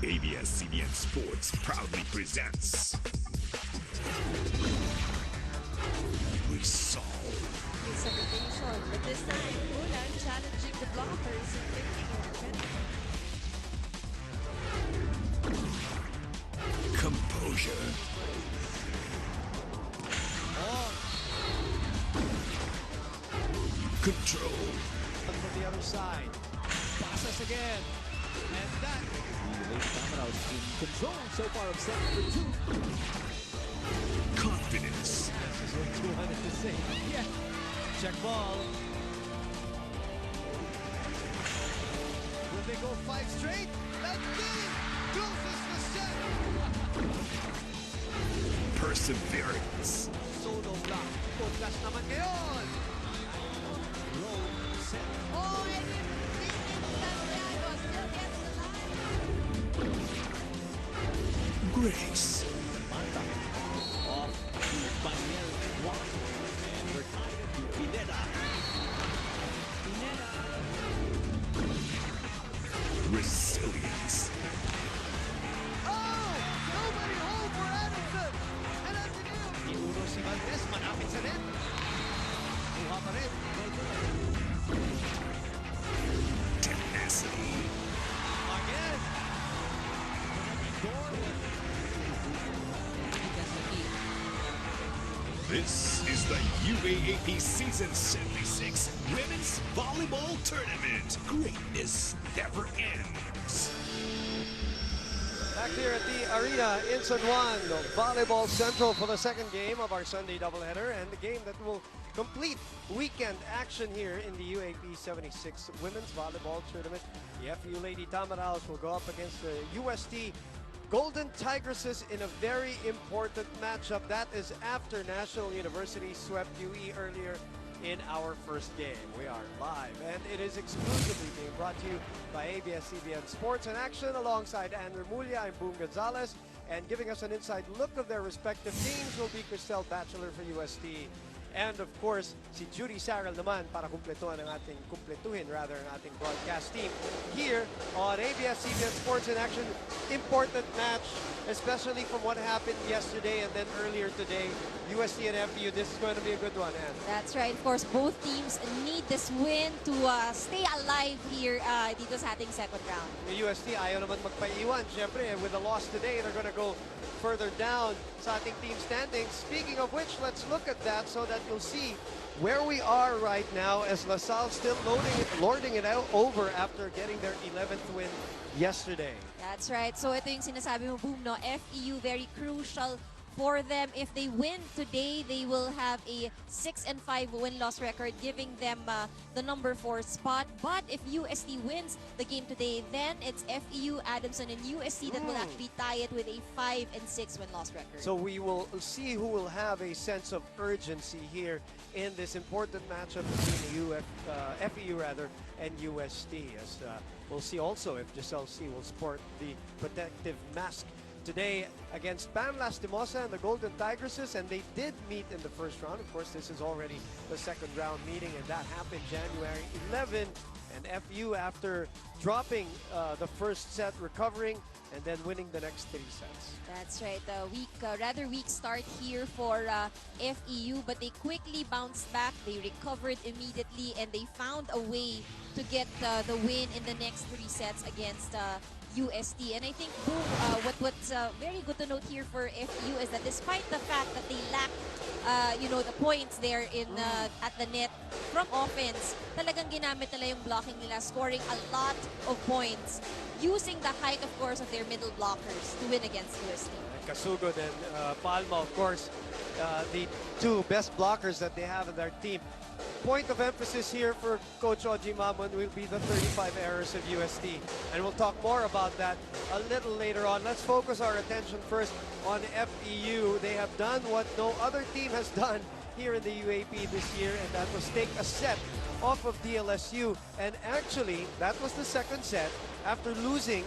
ABS-CBN Sports proudly presents Resolve. Interpretation, but this time, Ulan challenging the blockers and taking it. Composure. Control. From the other side. Passes again. And that. The Domino's in control so far of set number 2. Confidence. This is what you wanted to say. Yeah. Check ball. Will they go 5 straight? That game closes the set. Perseverance. Solo block. Focus naman ngayon. Roll. Set. Oh, and Santiago still gets the line. Grace. Mata off to Daniel Juan and we're tied to Pineda. Resilience. Oh! Nobody home for Adamson! And that's it. Iuno si Valdez, malapit sa net. Kuha pa rin. Tenacity. Again! This is the UAAP Season 76 Women's Volleyball Tournament. Greatness never ends. Back here at the arena in San Juan, Volleyball Central for the second game of our Sunday doubleheader and the game that will complete weekend action here in the UAAP 76 Women's Volleyball Tournament. The FEU Lady Tamaraos will go up against the UST Golden Tigresses in a very important matchup. That is after National University swept UE earlier in our first game. We are live, and it is exclusively being brought to you by ABS-CBN Sports in Action alongside Andrew Mulia and Boom Gonzalez. And giving us an inside look of their respective teams will be Cristel Batchelor for UST. And of course, si Judy Saral naman para kumpletuhin ang ating broadcast team here on ABS-CBN Sports in Action. Important match, especially from what happened yesterday and then earlier today. UST and FEU, this is going to be a good one, Ann. That's right. Of course, both teams need this win to stay alive here dito sa ating second round. Yung UST ayaw naman magpaiwan. Siyempre, with the loss today, they're going to go further down sa ating team standings. Speaking of which, let's look at that so that you'll see where we are right now as LaSalle still lording it out over after getting their 11th win yesterday. That's right. So ito yung sinasabi mo, Boom, no? FEU, very crucial for them. If they win today, they will have a 6-5 win-loss record, giving them the number 4 spot. But if UST wins the game today, then it's FEU, Adamson, and UST that will actually tie it with a 5-6 win-loss record. So we will see who will have a sense of urgency here in this important matchup between the FEU and UST. As we'll see also if Giselle C will sport the protective mask today against Pam Lastimosa and the Golden Tigresses, and they did meet in the first round. Of course, this is already the second round meeting, and that happened January 11. And FEU, after dropping the first set, recovering, and then winning the next 3 sets. That's right. A rather weak start here for FEU, but they quickly bounced back. They recovered immediately, and they found a way to get the win in the next 3 sets against UST. And I think, Boom, what's very good to note here for FEU is that despite the fact that they lack the points there in at the net from offense, talagang ginamit nila yung blocking nila, scoring a lot of points, using the height, of course, of their middle blockers to win against UST. Kasugod and Palma, of course, the 2 best blockers that they have in their team. Point of emphasis here for Coach Oji Mamon will be the 35 errors of UST. And we'll talk more about that a little later on. Let's focus our attention first on FEU. They have done what no other team has done here in the UAP this year, and that was take a set off of DLSU. And actually, that was the second set after losing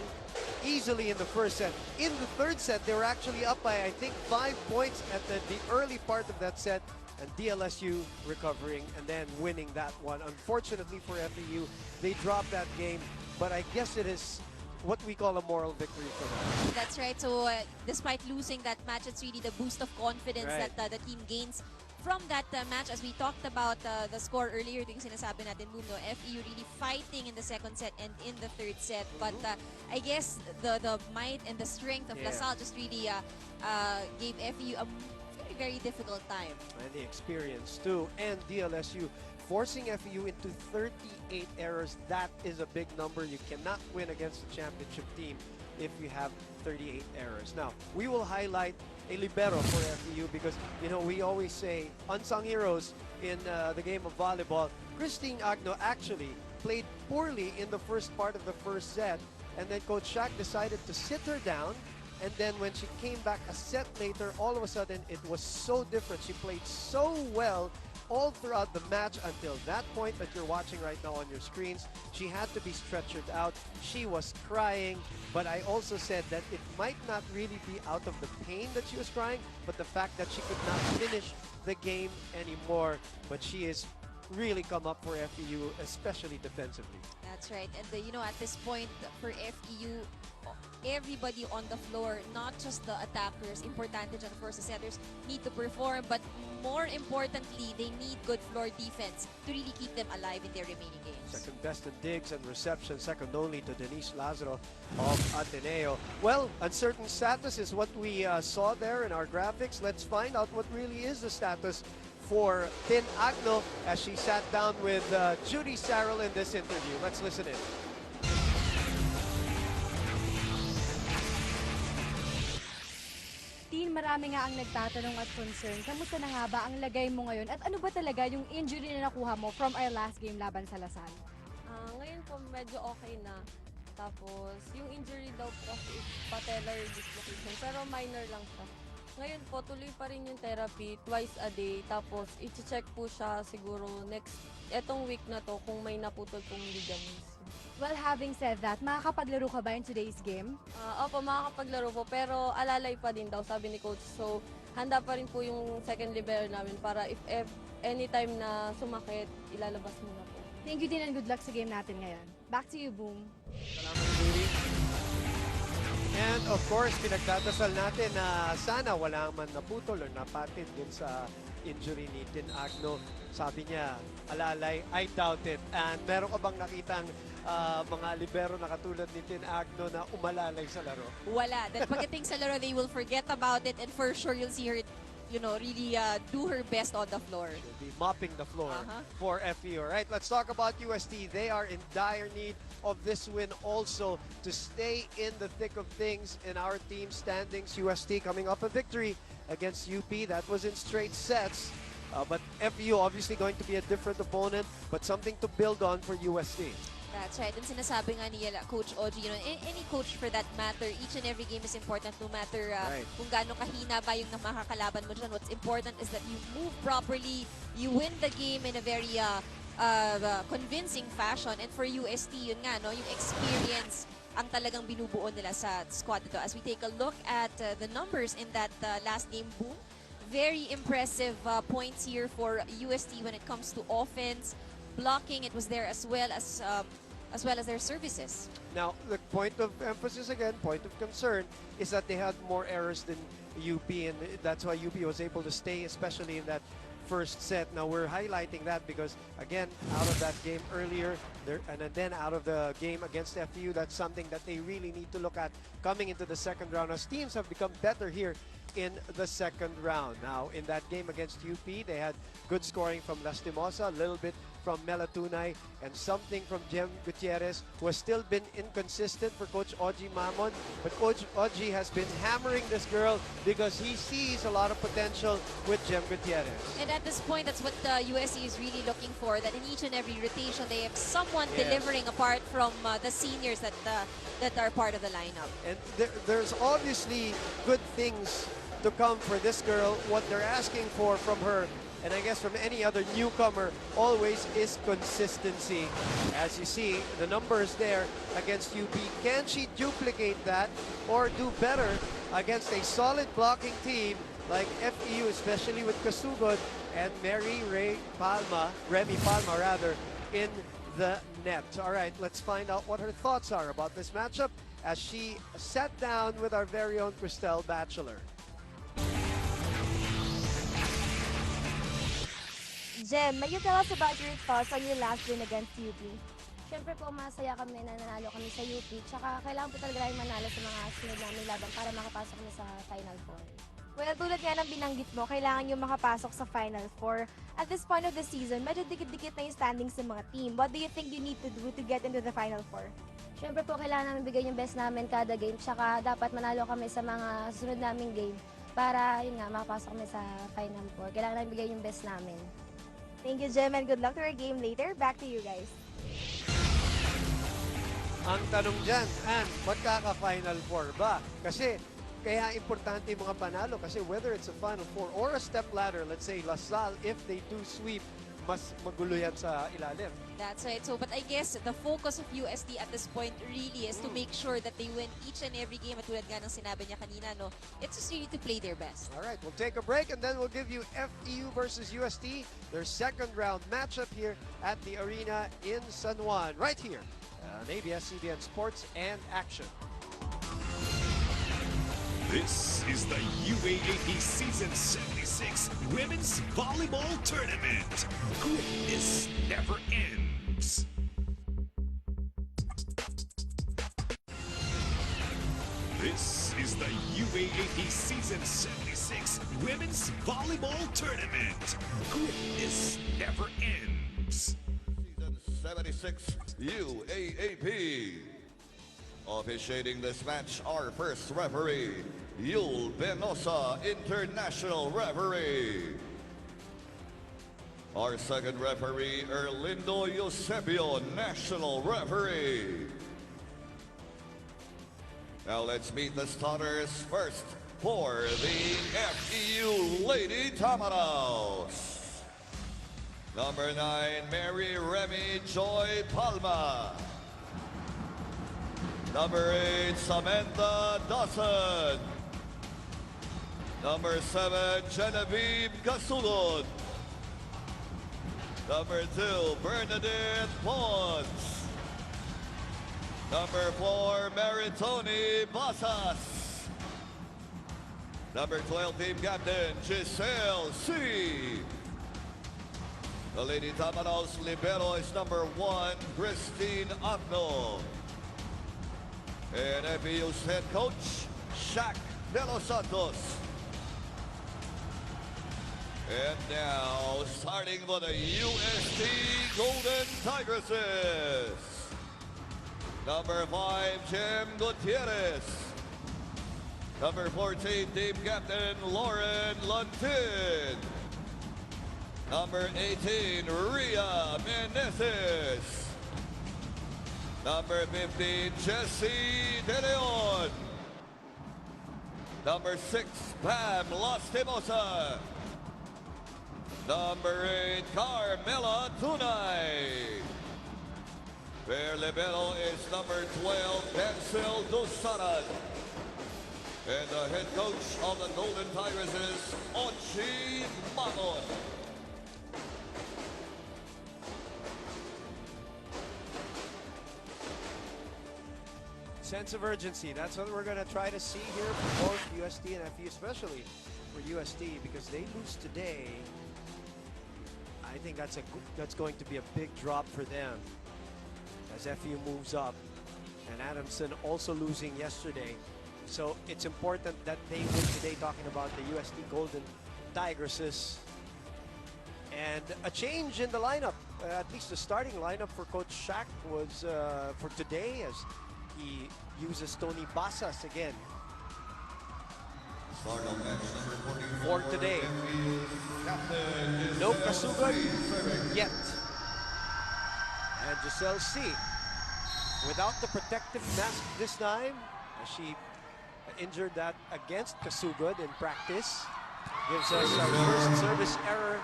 easily in the first set. In the third set, they were actually up by, I think, 5 points at the early part of that set. And DLSU recovering and then winning that one. Unfortunately for FEU, they dropped that game, but I guess it is what we call a moral victory for them. That's right. So despite losing that match, it's really the boost of confidence Right. that the team gains from that match. As we talked about the score earlier, yung sinasabi natin, Boom, no, FEU really fighting in the second set and in the third set. But I guess the might and the strength of Yeah. LaSalle just really gave FEU a very, very difficult time. And the experience too. And DLSU forcing FEU into 38 errors. That is a big number. You cannot win against the championship team if you have 38 errors. Now, we will highlight a libero for FEU because, you know, we always say unsung heroes in the game of volleyball. Christine Agno actually played poorly in the first part of the first set, and then Coach Shaq decided to sit her down. And then when she came back a set later, all of a sudden it was so different. She played so well all throughout the match until that point that you're watching right now on your screens. She had to be stretchered out. She was crying, but I also said that it might not really be out of the pain that she was crying, but the fact that she could not finish the game anymore. But she is really come up for FEU, especially defensively. That's right. And you know, at this point for FEU, everybody on the floor, not just the attackers, importante dyan, of course, the setters need to perform, but more importantly, they need good floor defense to really keep them alive in their remaining games. Second best in digs and reception, second only to Denise Lazaro of Ateneo. Well, uncertain status is what we saw there in our graphics. Let's find out what really is the status for Tin Agno as she sat down with Judy Sarrell in this interview. Let's listen in. Tin, marami nga ang nagtatanong at concern. Kamusta na nga ba ang lagay mo ngayon? At ano ba talaga yung injury na nakuha mo from our last game laban sa Lasal? Ngayon po medyo okay na. Tapos yung injury daw po is patellar dislocation pero minor lang siya. Ngayon po tuloy pa rin yung therapy twice a day. Tapos i-check po siya siguro etong week na to kung may naputol pong ligaments. Well, having said that, makakapaglaro ka ba in today's game? Opo, makakapaglaro po pero alalay pa din daw sabi ni coach. So handa pa rin po yung second libero namin para if anytime na sumakit, ilalabas muna po. Thank you din and good luck sa game natin ngayon. Back to you, Boom. Salamat, Judy. And of course, pinagdadasal natin na sana wala man naputol or napatid dun sa injury ni Tin Agno. Sabi niya, alalay, I doubt it. And meron ka bang nakitang mga libero na katulad ni Tin Agno na umalalay sa laro? Wala. That pagdating sa laro, they will forget about it and for sure you'll see her, you know, really do her best on the floor. She'll be mopping the floor for FEU. All right, let's talk about UST. They are in dire need of this win also to stay in the thick of things in our team standings. UST coming up a victory against UP. That was in straight sets. But FEU obviously going to be a different opponent, but something to build on for UST. That's right. And sinasabi nga niya, Coach Oji, you know, any coach for that matter, each and every game is important no matter kung gaano kahina ba yung makakalaban mo dyan. What's important is that you move properly, you win the game in a very convincing fashion. And for UST, yun nga, no, yung experience ang talagang binubuo nila sa squad ito. As we take a look at the numbers in that last game, Boom, very impressive points here for UST when it comes to offense. Blocking, it was there as well as their services. Now, the point of emphasis again, point of concern, is that they had more errors than UP, and that's why UP was able to stay, especially in that first set. Now, we're highlighting that because, again, out of that game earlier, and then out of the game against FEU, that's something that they really need to look at coming into the second round, as teams have become better here in the second round. Now, in that game against UP, they had good scoring from Lastimosa, a little bit from Melatunay, and something from Jem Gutierrez, who has still been inconsistent for Coach Oji Mamon. But Coach Oji has been hammering this girl because he sees a lot of potential with Jem Gutierrez. And at this point, that's what the USC is really looking for, that in each and every rotation, they have someone delivering apart from the seniors that are part of the lineup. And there's obviously good things to come for this girl. What they're asking for from her, and I guess from any other newcomer, always is consistency. As you see, the numbers there against UP. Can she duplicate that or do better against a solid blocking team like FEU, especially with Kasugod and Remy Palma in the net? All right, let's find out what her thoughts are about this matchup as she sat down with our very own Cristel Bachelor. Jem, may you tell us about your thoughts on your last win against UP? Siyempre po, masaya kami na nanalo kami sa UP. Tsaka kailangan po talaga namin manalo sa mga sunod namin laban para makapasok kami sa Final Four. Well, tulad nga ng binanggit mo, kailangan yung makapasok sa Final Four. At this point of the season, medyo dikit-dikit na yung standings ng mga team. What do you think you need to do to get into the Final Four? Siyempre po, kailangan namin bigay yung best namin kada game. Tsaka dapat manalo kami sa mga sunod naming game para, yun nga, makapasok kami sa Final Four. Kailangan namin bigay yung best namin. Thank you, Jem, and good luck to our game later. Back to you guys. Ang tanong dyan, Ann, magkaka-Final Four ba? Kasi kaya importante yung mga panalo kasi whether it's a Final Four or a step ladder, let's say Lasal, if they do sweep, mas magulo yan sa ilalim. That's right. So, but I guess the focus of UST at this point really is to make sure that they win each and every game. At tulad nga ng sinabi niya kanina, no, it's just really to play their best. All right, we'll take a break and then we'll give you FEU versus UST, their second round matchup here at the arena in San Juan, right here on ABS-CBN Sports and Action. This is the UAAP Season 76 Women's Volleyball Tournament. Greatness never ends. This is the UAAP Season 76 Women's Volleyball Tournament. Greatness never ends. Season 76 UAAP. Officiating this match, our first referee, Yul Benosa, International Referee. Our second referee, Erlindo Eusebio, National Referee. Now let's meet the starters first for the FEU Lady Tamaros. Number 9, Mary Remy Joy Palma. Number 8, Samantha Dawson. Number 7, Genevieve Gasugod. Number 2, Bernadette Pons. Number 4, Maritoni Basas. Number 12, team captain, Giselle C. The Lady Tamaros libero is number 1, Christine Agno. And FEU's head coach, Shaq De Los Santos. And now, starting for the UST Golden Tigresses. Number 5, Jim Gutierrez. Number 14, team captain, Lauren Luntin. Number 18, Ria Menezes. Number 15, Jessie De Leon. Number 6, Pam Lastimosa. Number 8, Carmela Tunay. Their libero is number 12, Denzel Dusaran. And the head coach of the Golden Tigers is Ochi Magon. Sense of urgency. That's what we're going to try to see here for both UST and FEU, especially for UST, because they lose today. I think that's going to be a big drop for them as FEU moves up. And Adamson also losing yesterday. So it's important that they win today, talking about the UST Golden Tigresses. And a change in the lineup, at least the starting lineup for Coach Shaq was for today, as he uses Tony Basas again for today. No Kasugod yet. And Giselle C. without the protective mask this time, as she injured that against Kasugod in practice. Gives us our first service error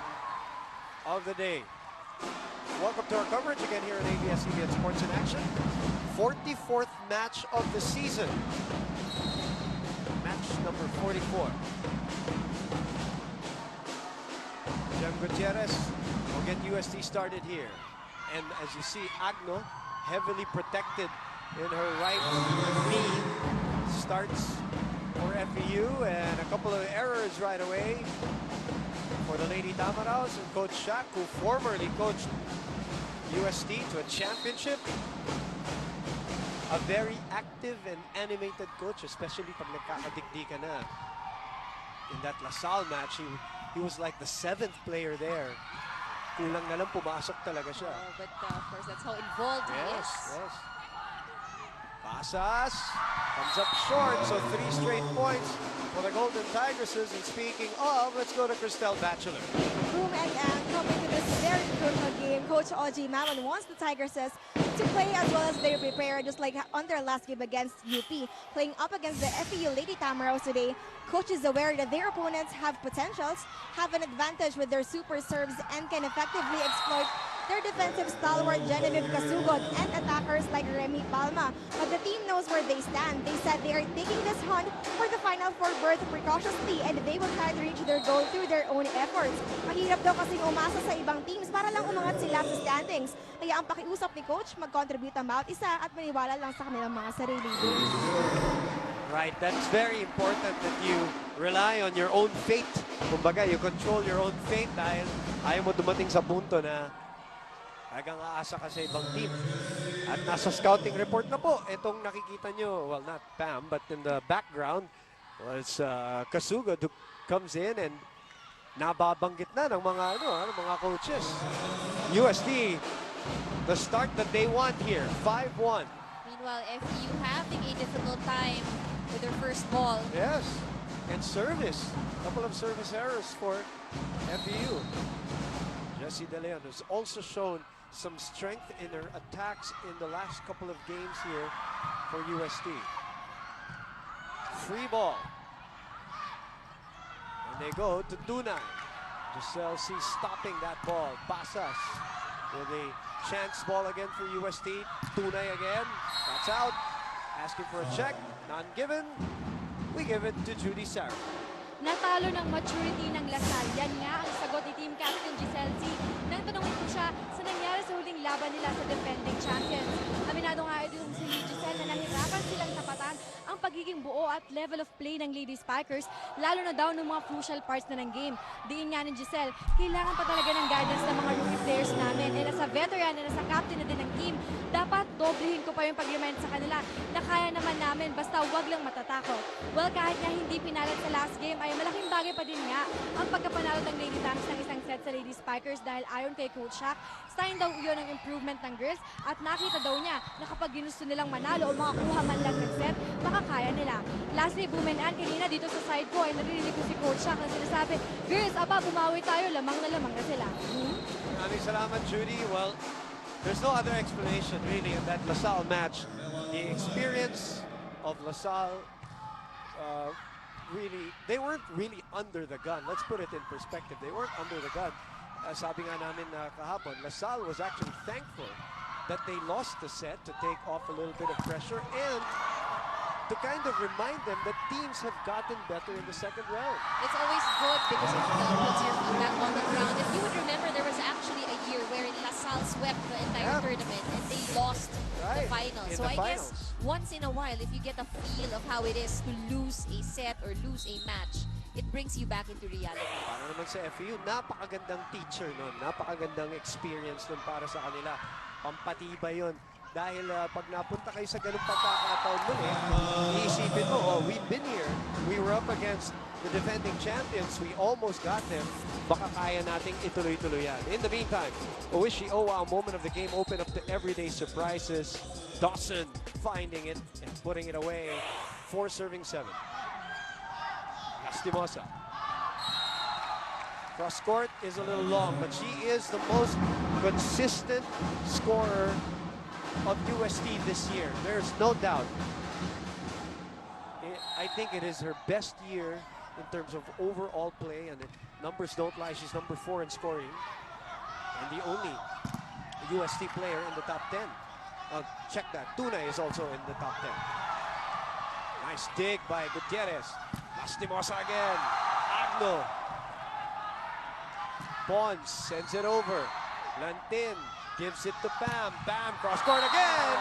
of the day. Welcome to our coverage again here on ABS-CBN Sports in Action. 44th match of the season. Match number 44. Jem Gutierrez will get UST started here. And as you see, Agno heavily protected in her right knee. Starts for FEU, and a couple of errors right away for the Lady Tamaraws and Coach Shaq, who formerly coached UST to a championship. A very active and animated coach, especially pag nagkakadigdi ka na. In that LaSalle match, he was like the 7th player there. Kulang na lang pumasok talaga siya. Oh, but of course, that's how involved he is. Yes. Pasas comes up short, so 3 straight points for the Golden Tigresses. And speaking of, let's go to Cristel Batchelor. Boom and coming to this very crucial game, Coach Oji Maman wants the Tigresses to play as well as they prepare, just like on their last game against UP. Playing up against the FEU Lady Tamaraws today, Coach is aware that their opponents have potentials, have an advantage with their super serves, and can effectively exploit their defensive stalwart Genevieve Casugod and attackers like Remy Palma. But the team knows where they stand. They said they are taking this hunt for the Final Four berth precautiously, and they will try to reach their goal through their own efforts. Mahirap daw kasing umasa sa ibang teams para lang umangat sila sa standings. Kaya ang pakiusap ni Coach, mag-contribute ang bawat isa at maniwala lang sa kanilang mga sarili. Right, that's very important that you rely on your own fate. Kumbaga, you control your own fate dahil ayaw mo dumating sa punto na talagang aasa ka sa ibang team. At nasa scouting report na po, itong nakikita nyo, well, not Pam, but in the background was Kasugod, who comes in and nababanggit na ng mga coaches. UST, the start that they want here, 5-1. Meanwhile, FEU having a difficult time with their first ball. Yes, and service. A couple of service errors for FEU. Jessie De Leon has also shown some strength in her attacks in the last couple of games here for UST. Free ball. And they go to Dunay. Giselle C stopping that ball. Pasas with a chance ball again for UST. Dunay again. That's out. Asking for a check. None given. We give it to Judy Sarah. Natalo ng maturity ng Lasal. Yan nga ang sagot ni Team Captain Giselle C. Nang tanongin ko siya sa nangyari sa huling laban nila sa defending champions. Aminado nga ito yung si Giselle na nahirapan silang tapatan ang pagiging buo at level of play ng Lady Spikers, lalo na daw ng mga crucial parts na ng game. Diin nga ni Giselle, kailangan pa talaga ng guidance ng mga rookie players namin. E nasa veteran na nasa captain na din ng team, dapat doblehin ko pa yung pag-remind sa kanila na kaya naman namin basta wag lang matatakot. Well, kahit nga hindi pinalat sa last game, ay malaking bagay pa din nga ang pagkapanalo ng Lady Tanks ng isang set sa Lady Spikers dahil ayon kay Coach Shaq, sign daw yun ng improvement ng girls at nakita daw niya na kapag ginusto nilang manalo o makakuha man lang ng set, makakaya nila. Lastly, Boom and Ann, kanina dito sa side ko ay narinig ko si Coach Shaq na sinasabi, girls, bumawi tayo, lamang na sila. Maraming salamat, Judy. Well, there's no other explanation really in that LaSalle match. The experience of LaSalle really, they weren't really under the gun. Let's put it in perspective. They weren't under the gun. Sabi nga namin kahapon, LaSalle was actually thankful that they lost the set to take off a little bit of pressure and to kind of remind them that teams have gotten better in the second round. It's always good because it puts your feet back on the ground. If you would remember, there was actually a year wherein LaSalle swept the entire tournament and they lost the finals. So I guess once in a while, if you get a feel of how it is to lose a set or lose a match, it brings you back into reality. Para naman sa FEU, napakagandang teacher nun, napakagandang experience nun para sa kanila. Pampatibay yun. Dahil pag napunta kayo sa ganung pagkakataon nun iisipin mo, oh, we've been here. We were up against the defending champions. We almost got them. Baka kaya nating ituloy-tuloy yan. In the meantime, Oishi Owa, a moment of the game, open up to everyday surprises. Dawson finding it and putting it away. 4 serving 7. Lastimosa. Cross court is a little long, but she is the most consistent scorer of UST this year. There's no doubt. I think it is her best year in terms of overall play, and numbers don't lie. She's number 4 in scoring and the only UST player in the top 10. Check that. Tuna is also in the top 10. Nice dig by Gutierrez. Lastimosa again. Agno. Pons sends it over. Lantin Gives it to Bam. Bam, cross court again.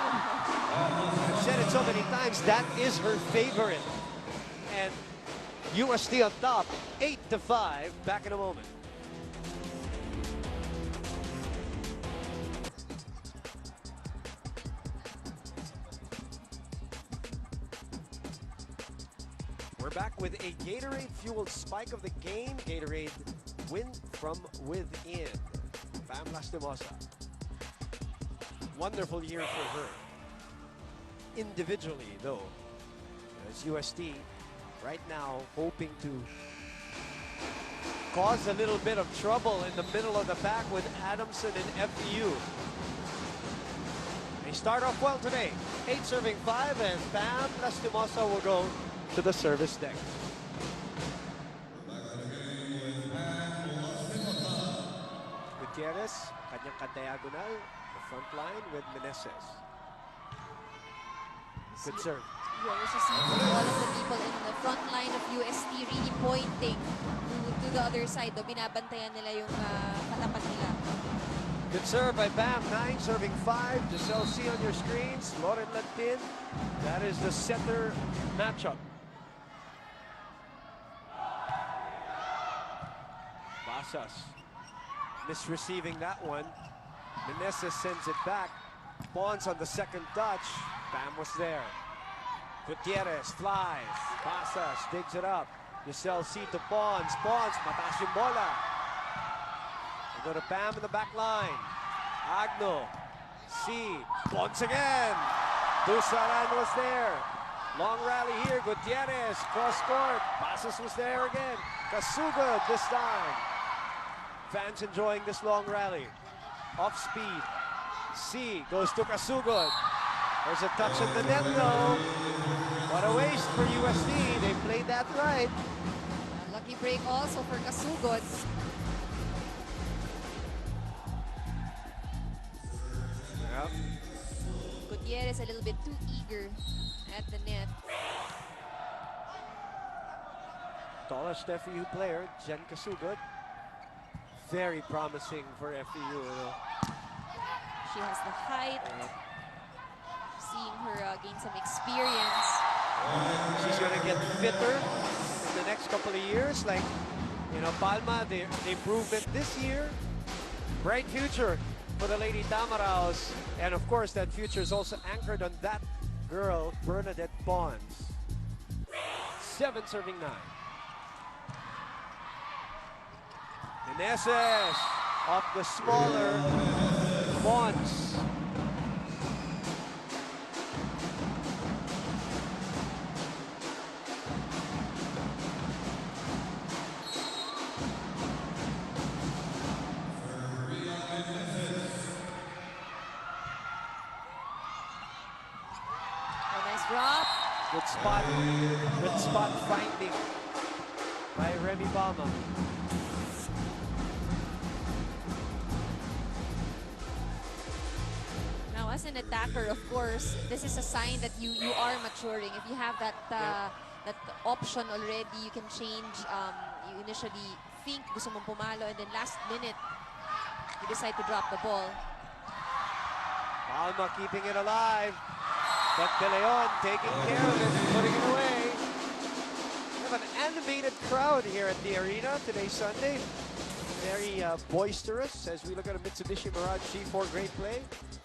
I've said it so many times, that is her favorite. And UST on top, 8-5. Back in a moment. We're back with a Gatorade-fueled spike of the game. Gatorade win from within. Bam Lastimosa. Wonderful year for her. Individually, though, as UST right now hoping to cause a little bit of trouble in the middle of the pack with Adamson and FEU. They start off well today. 8 serving 5, and Bam Lastimosa will go to the service deck. Gutierrez, kanyang ka-diagonal, the front line with Meneses. Good serve. You also see all of the people in the front line of UST really pointing to the other side. Binabantayan nila yung katapat nila. Good serve by Bam. 9 serving 5. Giselle C on your screens. Lauren Latin. That is the center matchup. Basas misreceiving that one. Meneses sends it back. Pons on the second touch. Bam was there. Gutierrez flies. Basas digs it up. Giselle C to Pons. Pons, mataas yung bola. They go to Bam in the back line. Agno. C. Pons again. Dusaran was there. Long rally here. Gutierrez. Cross court. Basas was there again. Kasugod this time. Fans enjoying this long rally. Off speed. C goes to Kasugod. There's a touch at the net though. What a waste for UST. They played that right. Lucky break also for Kasugod. Yep. Gutierrez a little bit too eager at the net. Tallest FEU player, Jen Kasugod. Very promising for FEU. She has the height. Seeing her gain some experience. She's going to get fitter in the next couple of years. Like, you know, Palma, the improvement this year. Bright future for the Lady Tamaraos. And of course, that future is also anchored on that girl, Bernadette Pons. 7 serving 9. Meneses off the smaller Pons. Drop. Good spot finding by Remy Palma. Now, as an attacker, of course, this is a sign that you are maturing. If you have that that option already, you can change. You initially think gusto mong pumalo, and then last minute you decide to drop the ball. Palma keeping it alive. But De Leon taking care of it, putting it away. We have an animated crowd here at the arena today, Sunday. Very boisterous as we look at a Mitsubishi Mirage G4 great play.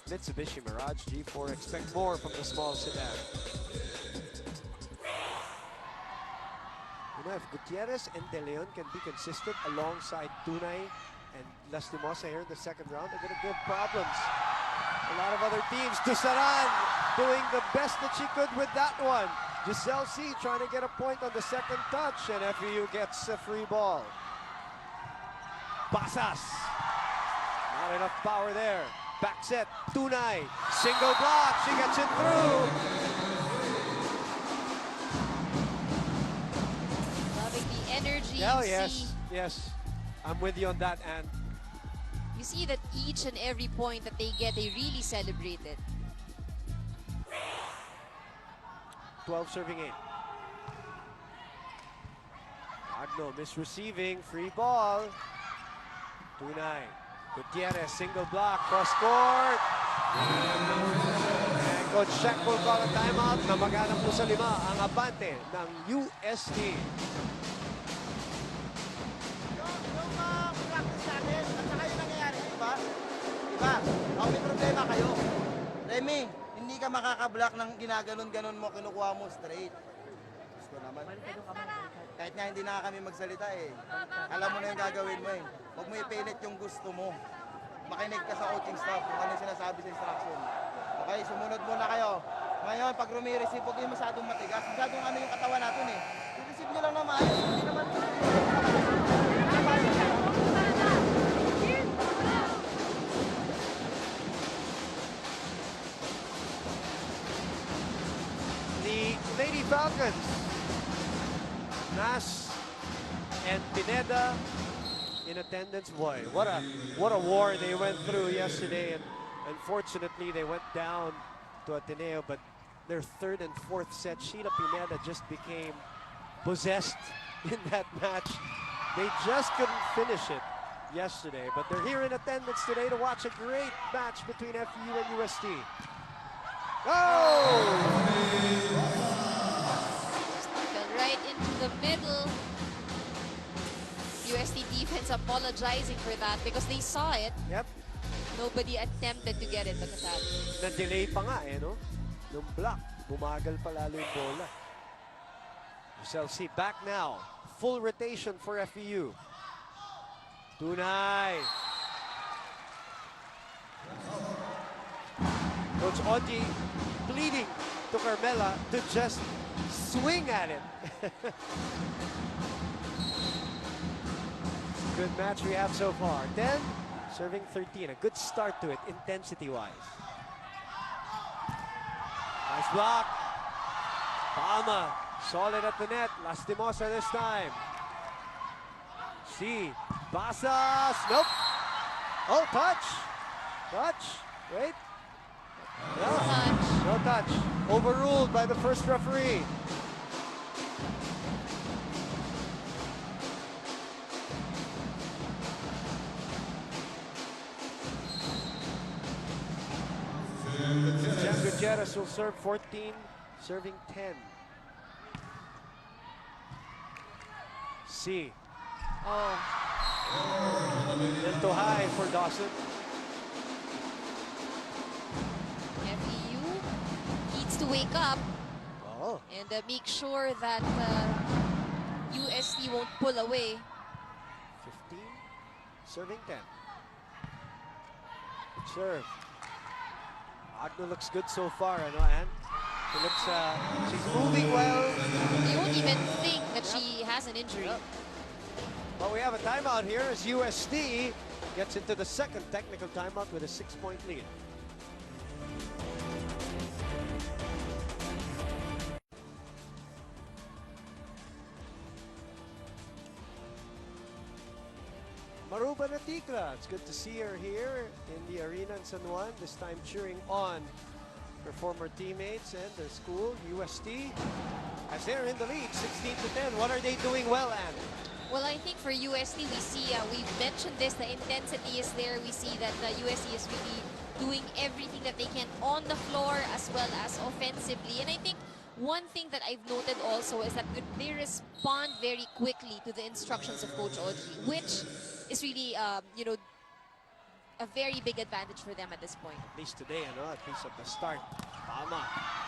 Mitsubishi Mirage G4, expect more from the small sedan. You know, if Gutierrez and De Leon can be consistent alongside Tunay and Lastimosa here in the second round, they're going to give problems. A lot of other teams. Dusaran doing the best that she could with that one. Giselle C trying to get a point on the second touch, and FEU gets a free ball. Basas. Not enough power there. Back set. Tunay. Single block. She gets it through. Loving the energy. Oh, yes. Yes. I'm with you on that, and you see that each and every point that they get, they really celebrate it. 12 serving 8. Agno misreceiving, free ball. Tunay. Gutierrez, single block, cross court. And Coach Shaq will call a timeout na maghanap po sa 5 ang abante ng UST. Yung practice natin, at saka yung nangyayari, diba? Diba? May problema kayo. Remy, hindi ka makakablock ng ginaganon-ganon mo, kinukuha mo straight. Gusto naman. Kahit nga hindi na kami magsalita eh. Alam mo na yung gagawin mo eh. Huwag mo ipilit yung gusto mo. Makinig ka sa coaching staff kung ano yung sinasabi sa instruction. Okay, sumunod muna kayo. Ngayon, pag rumi-receive, huwag yung masyadong matigas. Masyadong ano yung katawan natin eh. I-receive nyo lang na maayos. Hindi naman. The Lady Falcons, Nas and Pineda in attendance. Boy, what a war they went through yesterday, and unfortunately they went down to Ateneo, but their third and fourth set, Sheila Pineda just became possessed in that match. They just couldn't finish it yesterday, but they're here in attendance today to watch a great match between FEU and UST. Oh! Fell right into the middle. UST defense apologizing for that because they saw it. Yep. Nobody attempted to get it. Look at that. Na-delay pa nga eh, no? Yung block, bumagal pa lalo yung bola. SLC back now. Full rotation for FEU. Tunay. Coach Oji pleading to Carmela to just swing at it. Good match we have so far. 10, serving 13. A good start to it, intensity-wise. Nice block. Palma, solid at the net. Lastimosa this time. C. Basas. Nope. Oh, touch. Touch. Wait. No touch. No touch. Overruled by the first referee. Jan Gutierrez will serve 14, serving 10. C. Oh. Little high for Dawson. FEU needs to wake up and make sure that UST won't pull away. 15, serving 10. Good serve. Agno looks good so far, ano, Ann? She looks, she's moving well. You won't even think that she has an injury. Yep. But we have a timeout here as UST gets into the second technical timeout with a 6-point lead. Maruba Natikla, it's good to see her here in the arena in San Juan, this time cheering on her former teammates and their school, UST, as they're in the lead, 16-10. What are they doing well, Anne? Well, I think for UST, we see, we've mentioned this, the intensity is there. We see that UST is really doing everything that they can on the floor as well as offensively. And I think one thing that I've noted also is that they respond very quickly to the instructions of Coach Oji, which is really, you know, a very big advantage for them at this point. At least today, at least at the start. Palma.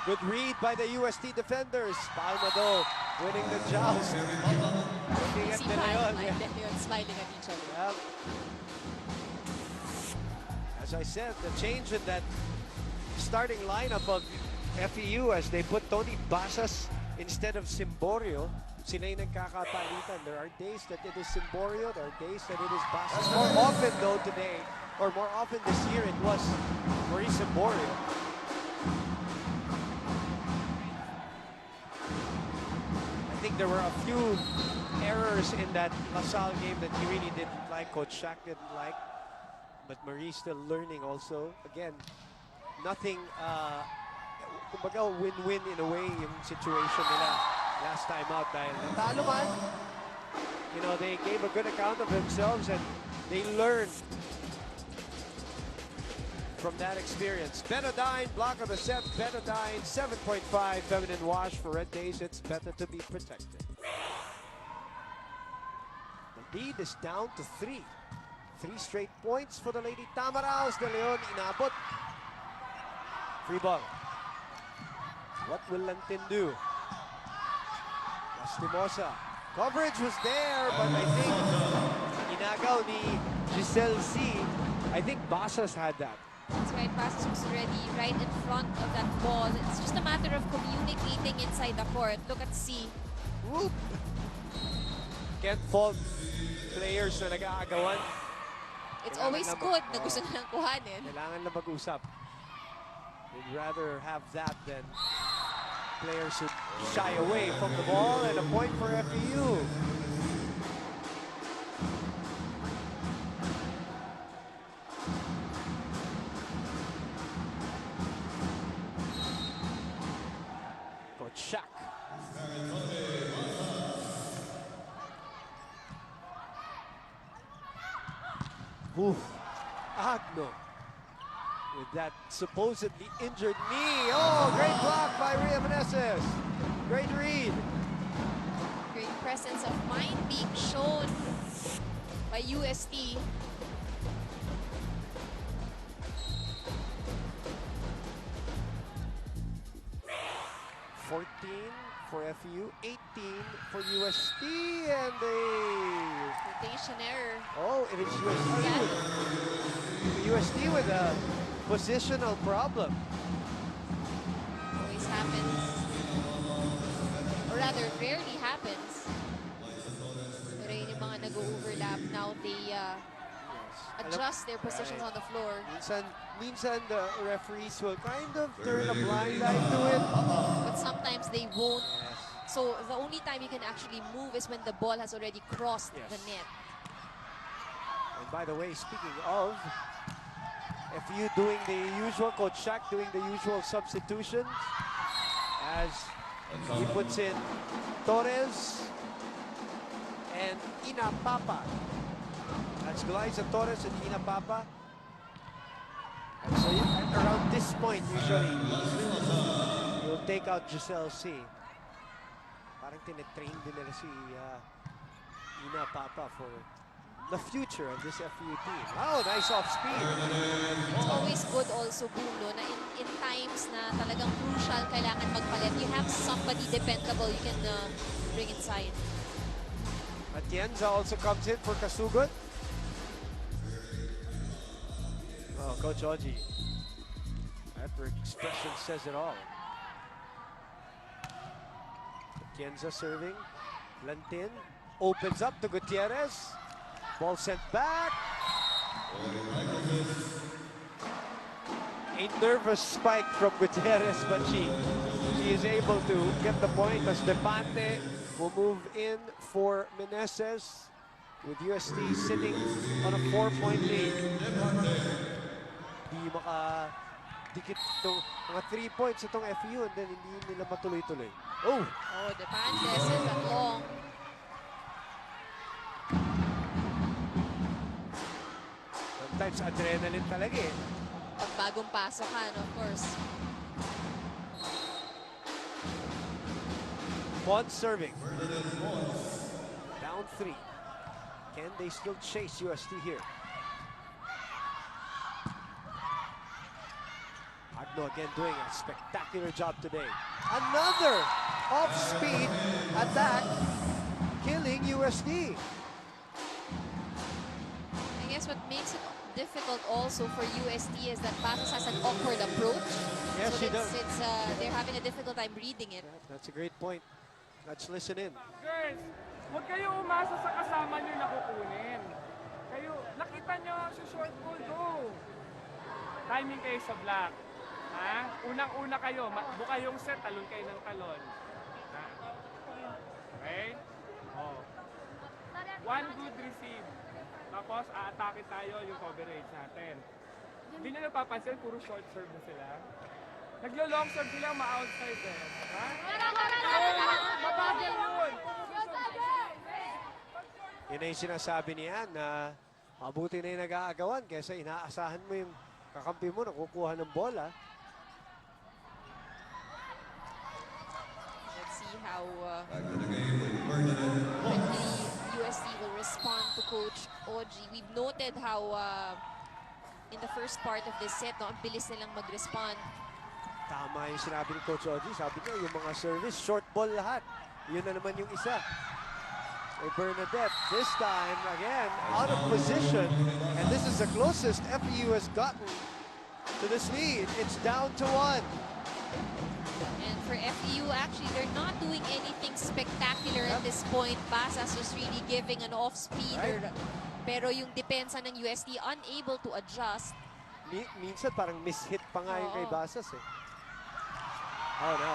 Good read by the UST defenders. Palma, though, winning the joust. Looking at See De Palma Leon. and De Leon smiling at each other. Yep. As I said, the change in that starting lineup of FEU as they put Tony Basas instead of Simborio. Sila yung nagkakapalitan. There are days that it is Simborio, there are days that it is Basas. More often though today, or more often this year, it was Maurice Simborio. I think there were a few errors in that LaSalle game that he really didn't like, Coach Shaq didn't like. But Maurice still learning also. Again, nothing, kumbaga win-win in a way yung situation nila last time out dahil natalo man. You know, they gave a good account of themselves and they learned from that experience. Betadine, block of the set. Betadine, 7.5 feminine wash. For red days, it's better to be protected. The lead is down to 3. 3 straight points for the Lady Tamaraos. De Leon inabot. Free ball. What will Lantin do? Lastimosa. Coverage was there, but I think inagaw ni Giselle C. I think Basas had that. That's right, Basas was already right in front of that ball. It's just a matter of communicating inside the court. Look at C. Whoop. Can't fault players na nag-aagawan. It's always good na gusto nilang kuhanin. Kailangan na mag-usap. They'd rather have that than players who shy away from the ball, and a point for FEU. Coach Shaq. Oof. Agno. With that supposedly injured knee. Oh, great block by Rhea Meneses. Great read. Great presence of mind being shown by UST. For FEU, 18 for UST, and they... Rotation error. Oh, it is UST. Yeah. UST with a positional problem. Always happens. Or rather, rarely happens. Pero yun yung mga nag-overlap. Now they adjust their positions on the floor. Minsan the referees will kind of turn a blind eye to it. But sometimes they won't. Yes. So the only time you can actually move is when the ball has already crossed the net. And by the way, speaking of, FEU doing the usual, Coach Shaq doing the usual substitutions as he puts in Torres and Ina Papa. That's Glyza Torres and Ina Papa. And so around this point, usually, you'll take out Giselle C. Parang tinitrain din nila si Ina Papa for the future of this FEU team. Oh, nice off speed. It's always good also, Bulo, na in times na talagang crucial, kailangan magpalit. You have somebody dependable you can bring inside. Atienza also comes in for Kasugot. Oh, Coach Oji. That expression says it all. Atienza serving. Lantin opens up to Gutierrez. Ball sent back. A nervous spike from Gutierrez, but she is able to get the point as Depante will move in for Meneses with UST sitting on a 4-point lead. Hindi makadikit itong mga 3 points itong FEU and then hindi nila matuloy-tuloy. Oh! Oh, Depante sends that long. Sometimes adrenaline talaga eh. Pag bagong pasok ka, of course. Bond serving. Down 3. Can they still chase UST here? Agno again doing a spectacular job today. Another off-speed attack, killing UST. I guess what makes it difficult also for UST is that Passos has an awkward approach. Yes, so she does. They're having a difficult time reading it. That's a great point. Let's listen in. Girls, huwag kayo umasa sa kasama nyo na kukunin. Kayo, nakita nyo sa short goal, go. Timing kayo sa block. Ha? Unang-una kayo, buka yung set, talon kayo ng talon. Ha? Okay? Oh. One good receive. Tapos, aatake tayo yung coverage natin. Hindi nyo napapansin, puro short serve na sila. Naglo-long serve sila, ma-outside eh. Ha? Mabagay yun! Yun na yung sinasabi niya na mabuti na yung nag-aagawan kaysa inaasahan mo yung kakampi mo nakukuha ng bola. Let's see how quickly UST will respond to Coach Oji. We've noted how in the first part of this set, no, ang bilis nilang mag-respond. Tama yung sinabi ni Coach Oji. Sabi niya, yung mga service, short ball lahat. Yun na naman yung isa. Hey, Bernadette, this time, again, out of position. And this is the closest FEU has gotten to this lead. It's down to 1. And for FEU, actually, they're not doing anything spectacular at this point. Basas was really giving an off-speed. Right. Pero yung depensa ng UST unable to adjust. Minsan parang miss-hit pa nga yung kay Basas eh. Oh no.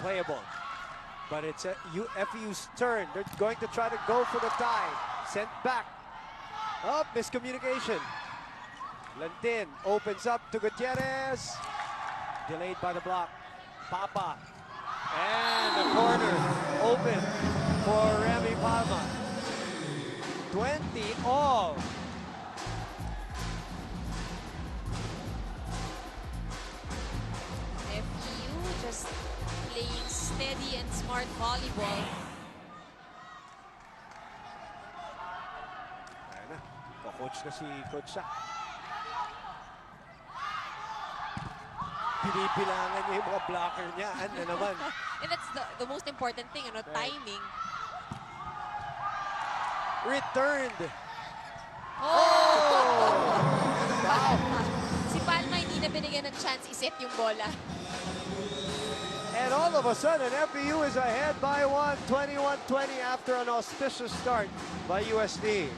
Playable. But it's FEU's turn. They're going to try to go for the tie. Sent back. Oh, miscommunication. Lantin opens up to Gutierrez. Delayed by the block. Papa. And the corner open for Remy Palma. 20 all. FEU just playing steady and smart volleyball. Ayan na. Coach na si Coach Shaq. Pinipilangan niya yung mga blocker niya. Ano naman? And that's the most important thing, ano, timing. Returned. Oh! Si Palma hindi na binigyan ng chance iset yung bola. And all of a sudden, FEU is ahead by 1, 21-20 after an auspicious start by USD.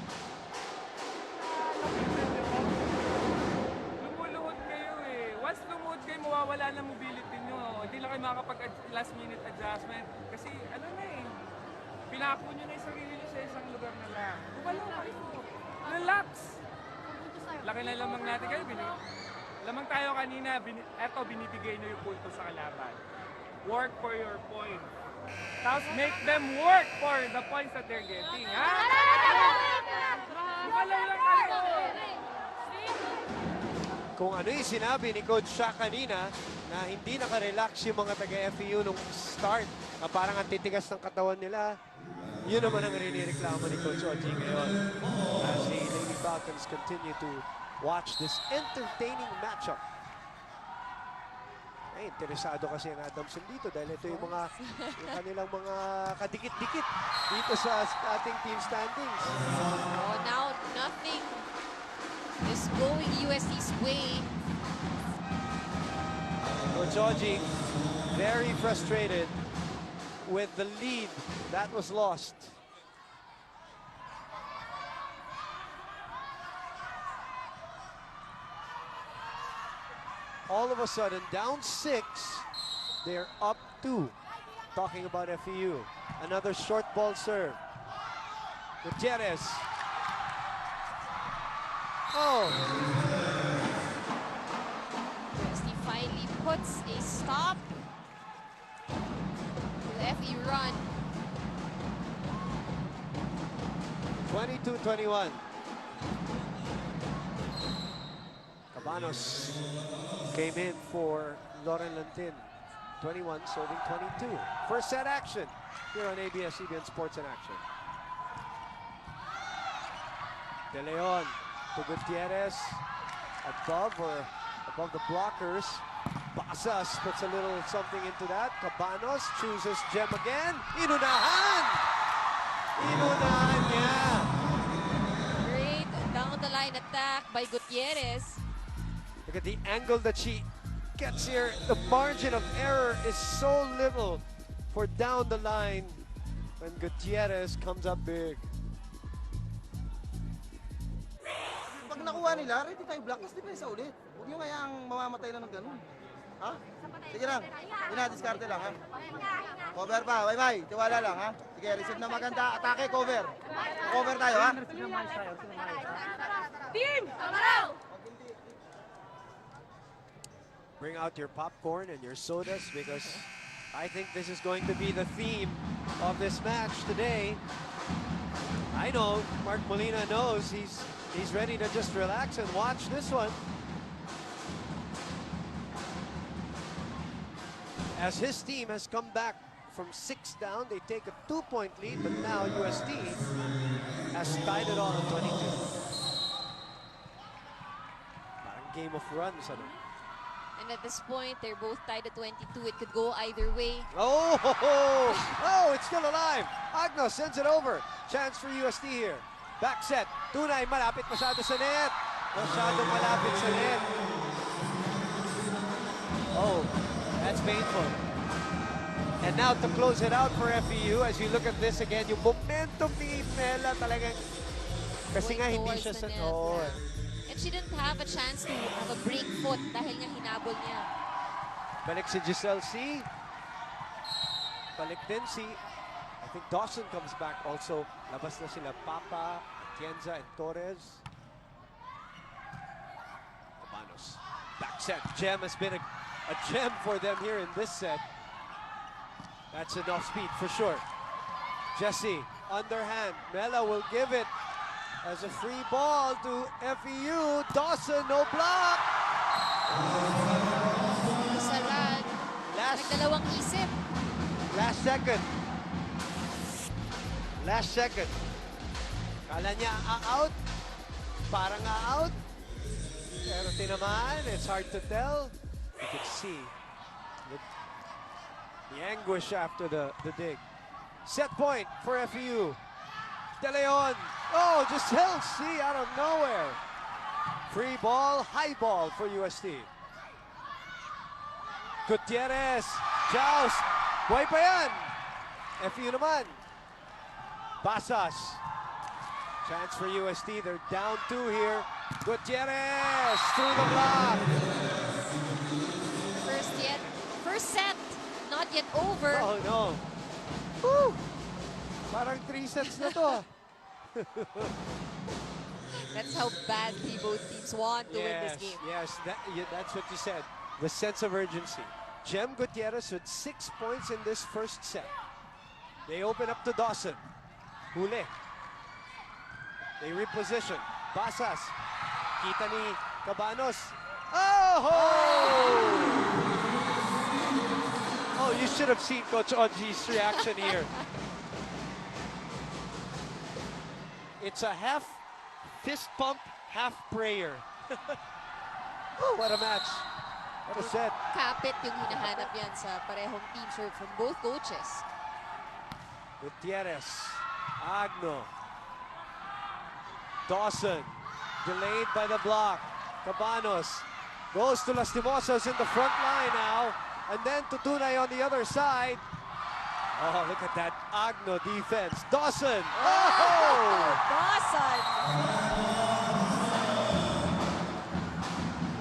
Lumuluhod kayo eh. Once lumuhod kayo, mawawala na mobility nyo. Hindi lang kayo makakapag-last minute adjustment. Kasi ano na eh, pinako nyo na yung sarili nyo sa isang lugar na lang. Gumalaw kayo. Relax. Laki na lamang natin kayo. Lamang tayo kanina, eto binibigay nyo yung punto sa kalaban. Work for your point. Tapos make them work for the points that they're getting. Ha? Gumalaw lang kayo. Kung ano yung sinabi ni Coach Shaq kanina, na hindi nakarelax yung mga taga-FEU nung start, na parang ang titigas ng katawan nila, yun naman ang rinireklamo ni Coach Oji ngayon. As the Lady Falcons continue to watch this entertaining matchup. Ay, interesado kasi ang Adamson dito dahil ito yung kanilang mga kadikit-dikit dito sa ating team standings. Oh, now nothing is going UST's way. Coach Oji, very frustrated with the lead that was lost. All of a sudden, down 6, they're up 2. Talking about FEU. Another short ball serve. Gutierrez. Oh. UST finally puts a stop to the FEU run. 22-21. Cabanos came in for Lauren Lantin. 21 serving 22. First set action here on ABS-CBN Sports in Action. De Leon to Gutierrez. Above the blockers. Basas puts a little something into that. Cabanos chooses Gem again. Inunahan! Inunahan niya. Great down the line attack by Gutierrez. Look at the angle that she gets here. The margin of error is so little for down the line when Gutierrez comes up big. Pag nakuha nila, ready tayo block. Tapos depensa ulit. Huwag nyo kayang mamamatay lang ng ganun. Ha? Sige lang. Diskarte lang, ha? Cover pa. Bye-bye. Tiwala lang, ha? Sige, receive na maganda. Atake, cover. Cover tayo, ha? Team! Bring out your popcorn and your sodas because I think this is going to be the theme of this match today. I know Mark Molina knows he's He's ready to just relax and watch this one. As his team has come back from 6 down, they take a 2-point lead, but now UST has tied it all at 22. Parang game of runs, ano? And at this point, they're both tied at 22. It could go either way. Oh, oh, it's still alive. Agno sends it over. Chance for UST here. Back set. Tunay, malapit masyado sa net. Masyadong malapit sa net. Oh, that's painful. And now to close it out for FEU, as you look at this again, yung momentum ni Mela talagang kasi nga hindi siya sa... Oh. And she didn't have a chance to have a break foot dahil nga hinabol niya. Balik si Giselle C. Balik din si... I think Dawson comes back also. Labas na sila Papa, Atienza, and Torres. Cabanos. Back set. Gem has been a gem for them here in this set. That's enough speed for sure. Jesse, underhand. Mela will give it as a free ball to FEU. Dawson, no block. Saran. Nagdalawang isip. Last second. Last second. Kala niya out. Parang out. Pero tinamaan. It's hard to tell. You can see the anguish after the dig. Set point for FEU. De Leon. Oh, just held C out of nowhere. Free ball, high ball for UST. Gutierrez. Joust. Buhay pa yan. FEU naman. Basas. Chance for UST. They're down 2 here. Gutierrez through the block. First set, not yet over. Oh no. Woo! Parang 3 sets na to. That's how badly both teams want to win this game. Yes, that's what you said. The sense of urgency. Gem Gutierrez with 6 points in this first set. They open up to Dawson. Huli. They reposition. Basas. Kita ni Cabanos. Oh! Oh, you should have seen Coach Oji's reaction here. It's a half fist pump, half prayer. Oh, what a match. What a set. Kapit yung hinahanap yan sa parehong team serve from both coaches. Gutierrez. Agno. Dawson. Delayed by the block. Cabanos. Goes to Lastimosas in the front line now. And then to Tunay on the other side. Oh, look at that Agno defense. Dawson. Oh! Dawson!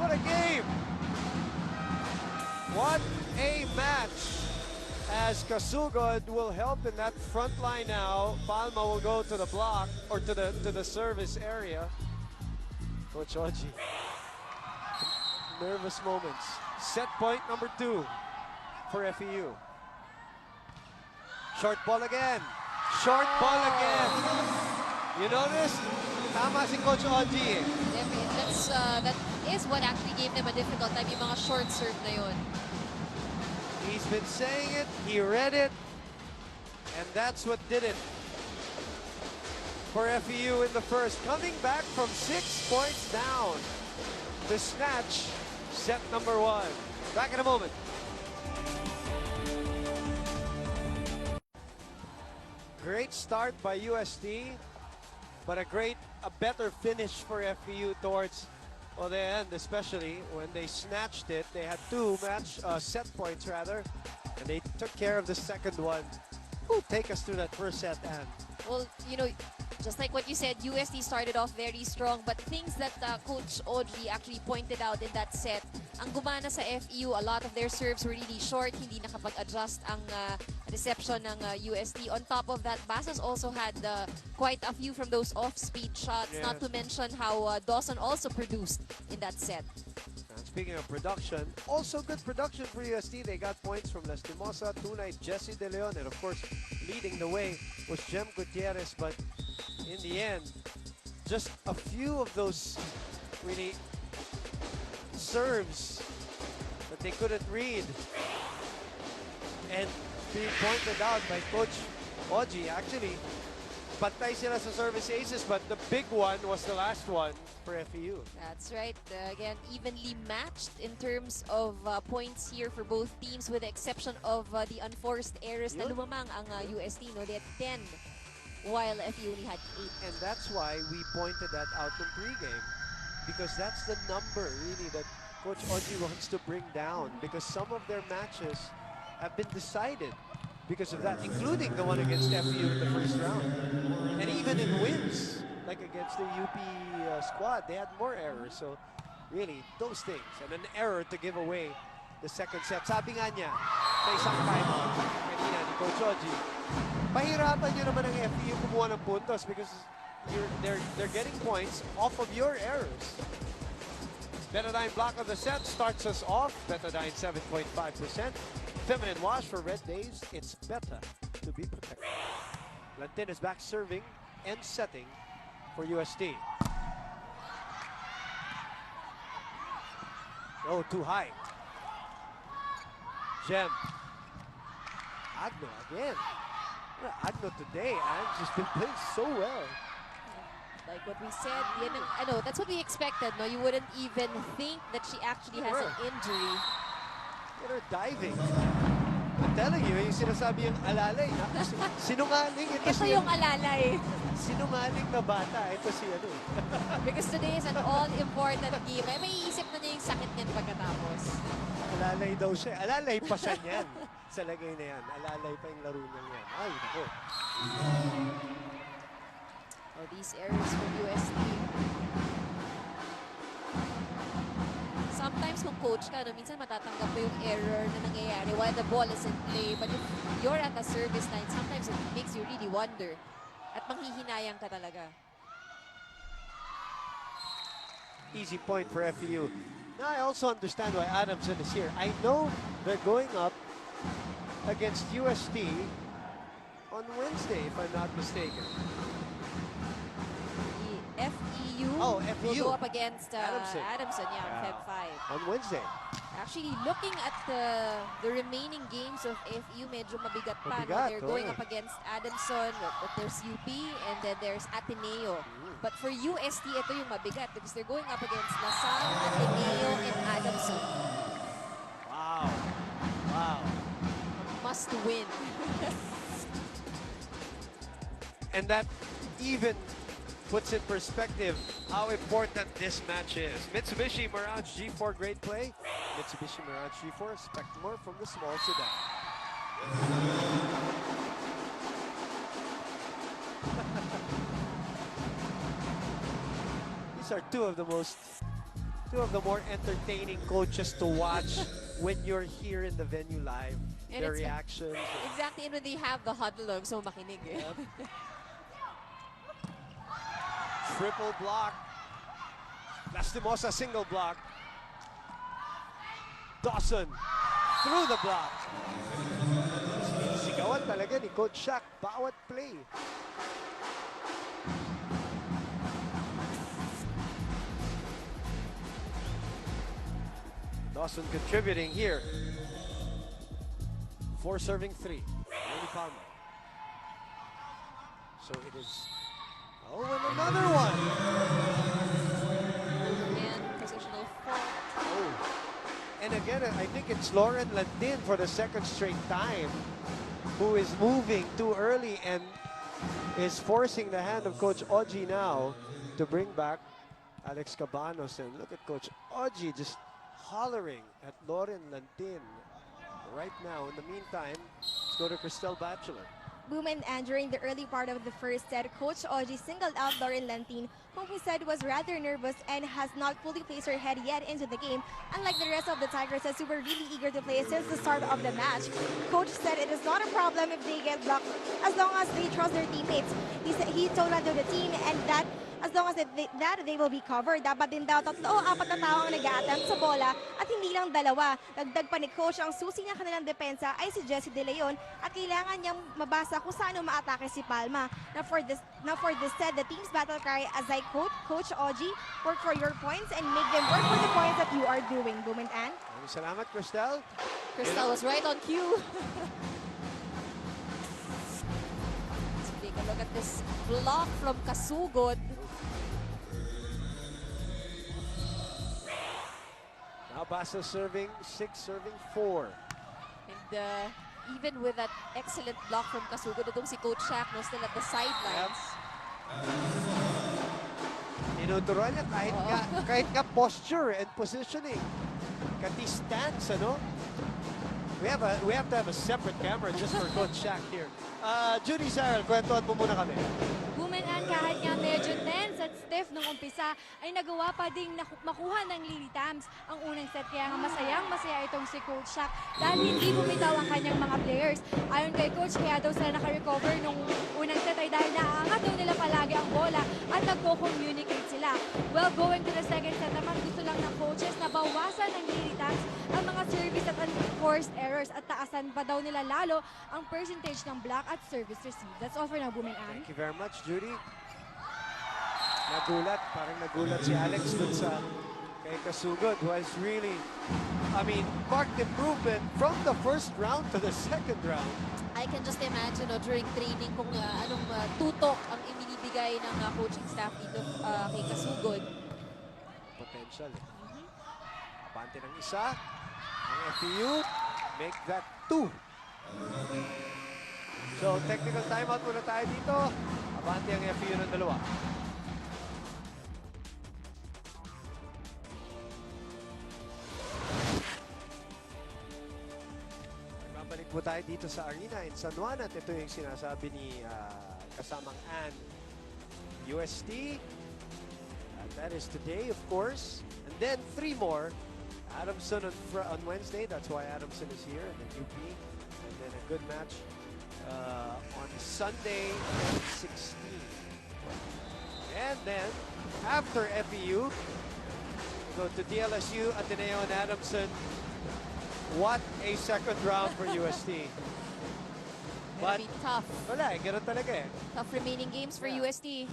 What a game. What a match. As Kasugod will help in that front line now. Palma will go to the block or to the service area. Coach Oji. Nervous moments. Set point number 2 for FEU. Short ball again. Short ball again. You notice? Tama si Coach Oji. That is what actually gave them a difficult time, yung mga short serve na yun. He's been saying it, he read it, and that's what did it for FEU in the first. Coming back from 6 points down to snatch set number 1. Back in a moment. Great start by UST, but a better finish for FEU towards the end, especially when they snatched it. They had 2 set points rather, and they took care of the second one. Take us through that first set, Anne. Well, you know, just like what you said, UST started off very strong, but things that Coach Oji actually pointed out in that set, ang gumana sa FEU, a lot of their serves were really short, hindi nakapag-adjust ang reception ng UST. On top of that, Basas also had quite a few from those off-speed shots, not to mention how Dawson also produced in that set. And speaking of production, also good production for UST. They got points from Lastimosa, Tunay, Jesse De Leon, and of course, leading the way was Gem Gutierrez, but in the end, just a few of those really serves that they couldn't read. And being pointed out by Coach Oji, actually, patay sila sa service aces, but the big one was the last one for FEU. That's right. Again, evenly matched in terms of points here for both teams with the exception of the unforced errors na lumamang ang UST. No? They had 10 while FEU only had 8. And that's why we pointed that out in pregame, because that's the number really that Coach Oji wants to bring down, because some of their matches have been decided because of that, including the one against FEU in the first round. And even in wins, like against the UP squad, they had more errors. So really, those things. And an error to give away the second set. Sabi nga niya, sa isang timeout kanina ni Coach Oji, pahirapan nyo naman ang FEU kumuha ng puntos because they're getting points off of your errors. Betadine block of the set starts us off. Betadine 7.5%. Feminine wash for red days. It's better to be protected. Lantin is back serving and setting for UST. Oh, too high. Gem. Agno again. Agno today, and she's been playing so well. Like what we said, that's what we expected. No, you wouldn't even think that she actually has an injury. Get her diving. I'm telling you, yung sinasabi yung alalay. Sinungaling. Ito yung alalay. Sinungaling na bata. Ito si ano. Because today is an all-important game. May iisip na niya yung sakit niyan pagkatapos. Alalay daw siya. Alalay pa siya niyan. Sa lagay na yan. Alalay pa yung laro niya yan. Ay, nako. Oh, these errors from UST. Sometimes kung coach ka, minsan matatanggap mo yung error na nangyayari while the ball is in play. But if you're at the service line, sometimes it makes you really wonder. At manghihinayang ka talaga. Easy point for FEU. Now I also understand why Adamson is here. I know they're going up against UST on Wednesday, if I'm not mistaken. FEU will go up against Adamson, Feb 5. On Wednesday. Actually, looking at the remaining games of FEU, medyo mabigat pa. No? They're going up against Adamson, but there's UP, and then there's Ateneo. But for UST, ito yung mabigat because they're going up against LaSalle, Ateneo, and Adamson. Wow. Wow. A must win. And that even puts in perspective how important this match is. Mitsubishi Mirage G4, great play. Mitsubishi Mirage G4, expect more from the small sedan. These are two of the more entertaining coaches to watch when you're here in the venue live. And their reactions. Exactly, and when they have the huddle, so makinig eh. Yep. Triple block. Lastimosa single block. Dawson through the block. Sigawan talaga ni Coach Shaq bawat play. Dawson contributing here. 4 serving 3. Lady Palmer. So it is. Oh, and another one. And positional fault. Oh. And again, I think it's Lauren Landin for the second straight time who is moving too early and is forcing the hand of Coach Oji now to bring back Alex Cabanos. And look at Coach Oji just hollering at Lauren Landin right now. In the meantime, let's go to Cristel Bachelor. Boom, and during the early part of the first set, Coach Oji singled out Lauren Lantin, whom he said was rather nervous and has not fully placed her head yet into the game. Unlike the rest of the Tigresses who were really eager to play since the start of the match, Coach said it is not a problem if they get blocked as long as they trust their teammates. He told that to the team and that as long as that they will be covered. Dapat din daw 3 o 4 na tao ang nag-a-attempt sa bola at hindi lang 2. Dagdag pa ni coach, ang susi ng kanilang depensa ay si Jesse De Leon at kailangan niyang mabasa kung saan maatake si Palma. Now for this said, the team's battle cry as I quote Coach Oji, work for your points and make them work for the points that you are doing. Boom and Ann. Salamat, Cristel. Cristel was right on cue. Let's take a look at this block from Kasugod. Now Basa serving 6, serving 4. And even with that excellent block from Kasugod, itong si Coach Shaq no, still at the sidelines. Tinuturuan niya kahit nga posture and positioning. Kati stance, ano? We have to have a separate camera just for Coach Shaq here. Judy Sarel, kwentuhan mo muna kami. Women and kahit nga medyo tense at stiff nung umpisa, ay nagawa pa ding makuha ng Lily Tams ang unang set. Kaya nga masaya itong si Coach Shaq dahil hindi bumitaw ang kanyang mga players. Ayon kay Coach, kaya daw sila naka-recover nung unang set ay dahil naaangat daw nila palagi ang bola at nagko-communicate sila. Well, going to the second set naman, gusto lang ng coaches na bawasan ng Lily Tams ang mga service at unforced errors at taasan pa daw nila lalo ang percentage ng block at service receive. That's all for now, Booming Ann. Thank you very much, Judy. Parang nagulat si Alex dun sa kay Kasugod, who has really, marked improvement from the first round to the second round. I can just imagine during training kung anong tutok ang inibigay ng coaching staff dito kay Kasugod. Potential. Abante ng isa. Ang FEU, make that 2. So, technical timeout muna tayo dito. Abante ang FEU ng 2. Babalik po tayo dito sa arena in San Juan at ito yung sinasabi ni kasamang Ann. UST, that is today of course, and then 3 more. Adamson on Wednesday, that's why Adamson is here, and then UP, and then a good match on Sunday, 16. And then, after FEU, we go to DLSU, Ateneo, and Adamson. What a second round for UST. But be tough. Wala, ganun talaga eh. Tough remaining games for UST.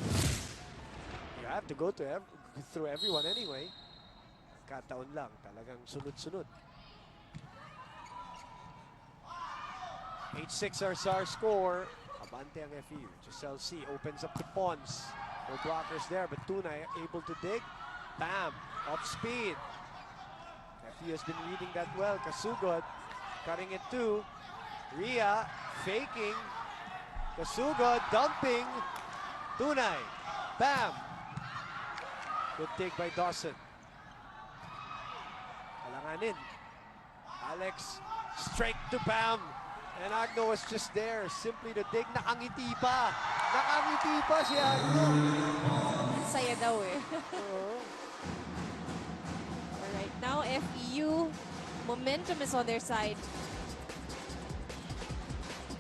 You have to go through everyone anyway. Kataon lang, talagang sunod-sunod. 8-6 our score. Abante ang FEU. Giselle C opens up to Pons. No blockers there, but Tunay able to dig. Bam! Off speed. FEU has been reading that well. Kasugod cutting it to Ria, faking. Kasugod dumping. Tunay. Bam! Good dig by Dawson. Alanganin. Alex, straight to Bam. And Agno was just there, simply to dig. Nakangiti pa. Nakangiti pa si Agno. Saya daw eh. Alright, now FEU, momentum is on their side.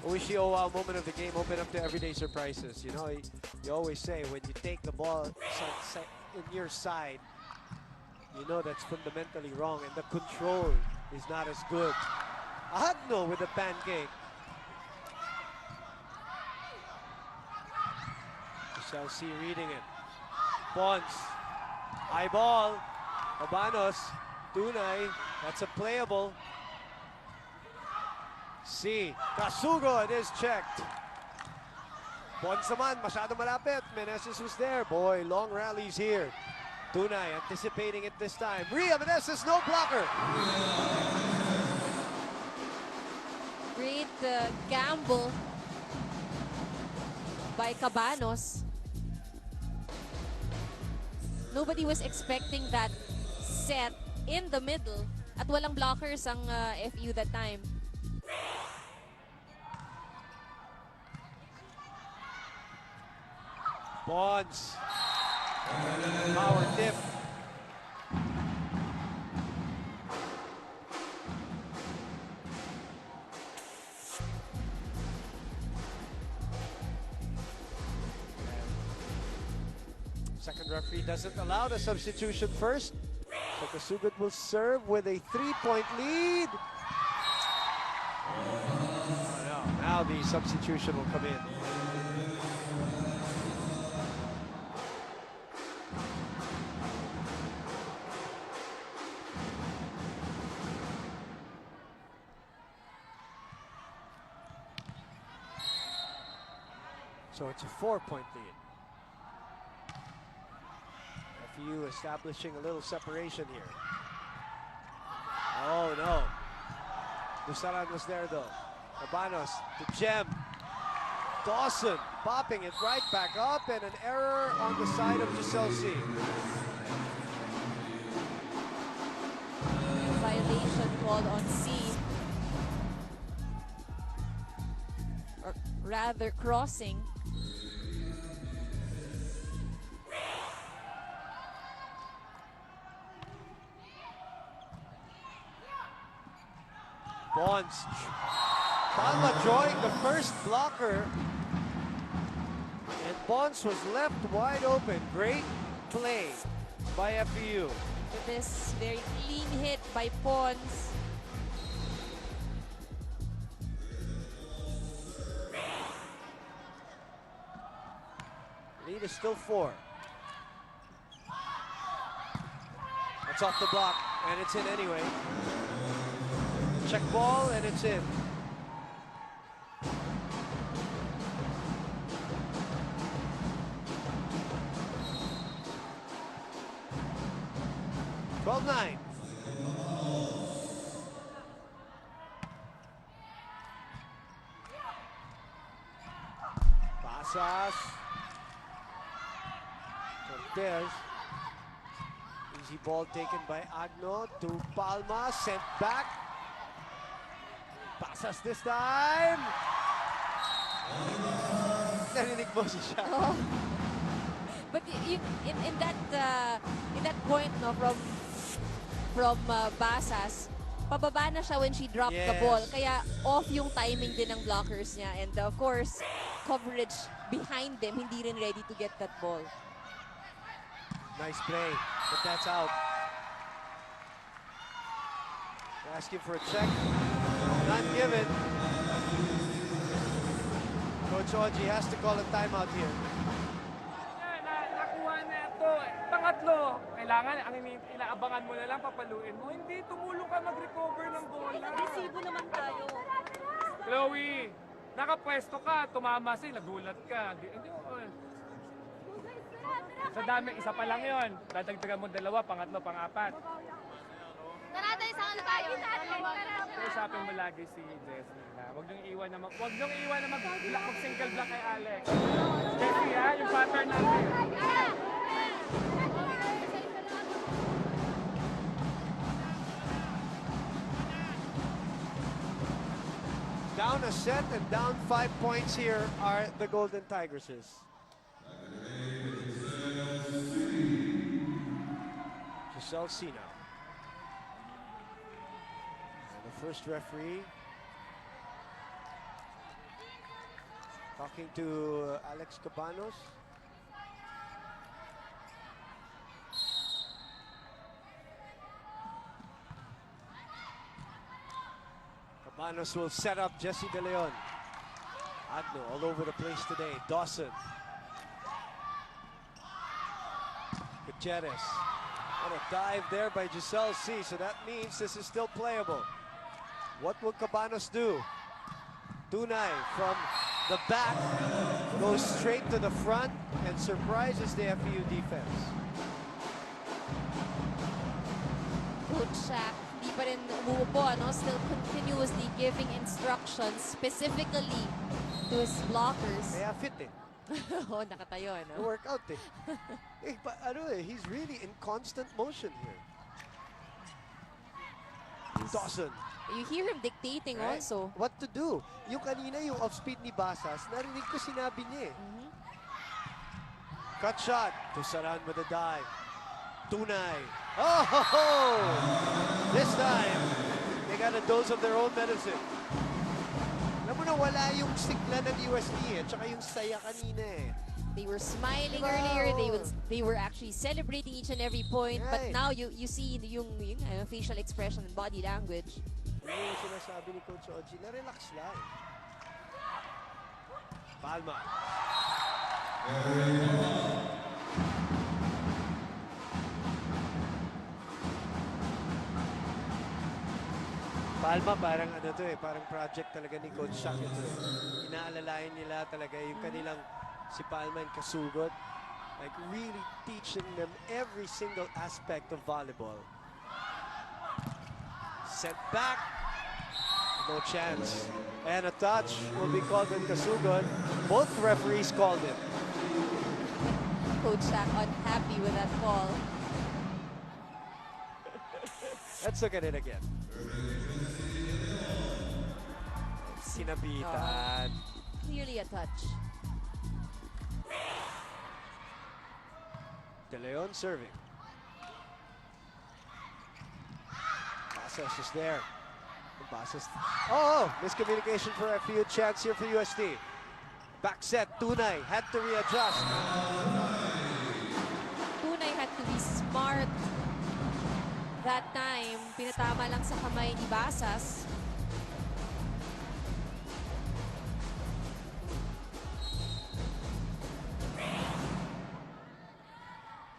Ushiowa, moment of the game, open up to everyday surprises. You know, you always say when you take the ball in your side, you know that's fundamentally wrong and the control is not as good. Agno with the pancake. Chelsea reading it. Pons. High ball. Cabanos. Tunay. That's a playable. C. Kasugod is checked. Pons naman, masyado malapit. Meneses was there. Boy, long rallies here. Tunay anticipating it this time. Ria Meneses, no blocker. Great gamble by Cabanos. Nobody was expecting that set in the middle at walang blockers ang FEU that time. Bonds. Power tip. Second referee doesn't allow the substitution first. So Kasugat will serve with a 3-point lead. Oh, no. Now the substitution will come in. So it's a 4-point lead. FEU establishing a little separation here. Oh no. Dusaran was there though. Cabanos to Gem. Dawson popping it right back up, and an error on the side of Giselle C. Violation called on C. Or rather crossing. Bonds. Palma drawing the first blocker. And Bonds was left wide open. Great play by FEU. With this very clean hit by Pons. Lead is still 4. It's off the block, and it's in anyway. Check ball, and it's in. (12-9). Pasas. Cortez. Easy ball taken by Agno to Palma, sent back. Pasas this time. Narinig mo si siya. Oh. But in that point, no, from Basas, pababa na siya when she dropped the ball. Kaya off yung timing din ng blockers niya. And of course, coverage behind them, hindi rin ready to get that ball. Nice play, but that's out. They're asking for a check. None given. Coach Oji has to call a timeout here. Nakuha na ito. Pangatlo, kailangan, ang inaabangan mo na lang, papaluin mo. Hindi, tumulong ka mag-recover ng bola. Resibo naman tayo. Chloe, nakapwesto ka, tumama siya, nagulat ka. Hindi mo, sa dami, isa pa lang yon. Dadagdagan mo 2, pangatlo, pang-4. Tara tayo sa ano tayo? Usapin mo lagi si Jessie na huwag niyong iwan na mag-single block kay Alex. Jessie ha, yung pattern natin. Down a set and down 5 points here are the Golden Tigresses. Giselle C now. And the first referee talking to Alex Cabanos. Cabanos will set up Jesse De Leon. Agno all over the place today. Dawson. Gutierrez. And a dive there by Giselle C. So that means this is still playable. What will Cabanos do? Tunay from the back goes straight to the front and surprises the FEU defense. Coach Shaq, di pa rin umuupo, ano? Still continuously giving instructions specifically to his blockers. Kaya fit eh. Oh, nakatayo, ano? Workout eh. He's really in constant motion here. Dawson. You hear him dictating also. What to do? Yung kanina, yung off-speed ni Basas, narinig ko sinabi niya eh. Cut shot. Tusaran with a dive. Tunay. Oh! Ho, ho. This time, they got a dose of their own medicine. Alam mo na, wala yung sigla ng UST eh, tsaka yung saya kanina eh. They were smiling earlier. They were actually celebrating each and every point. But Right. now you see yung facial expression and body language. Yun yung sinasabi ni Coach Oji, na-relax lang. Palma. Palma parang ano to eh, parang project talaga ni Coach Shaq ito. Inaalalayan nila talaga yung kanilang si Palma and Kasugod. Like really teaching them every single aspect of volleyball. Sent back. No chance. And a touch will be called on Kasugod. Both referees called it. Coach Shaq unhappy with that call. Let's look at it again. Sinabitan. Clearly a touch. De Leon serving. Basas is there. Basas. Oh, miscommunication for FEU. Chance here for UST. Back set. Tunay had to readjust. Tunay had to be smart. That time, pinatama lang sa kamay ni Basas.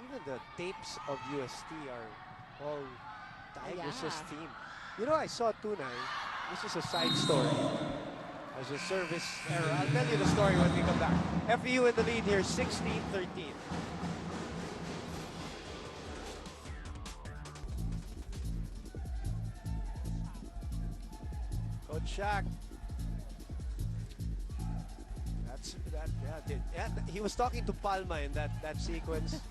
Even the tapes of UST are all Tigers' Yeah. team. You know, I saw Tunay. This is a side story. As a service error. I'll tell you the story when we come back. FEU in the lead here, 16-13. Coach Shaq. He was talking to Palma in that sequence.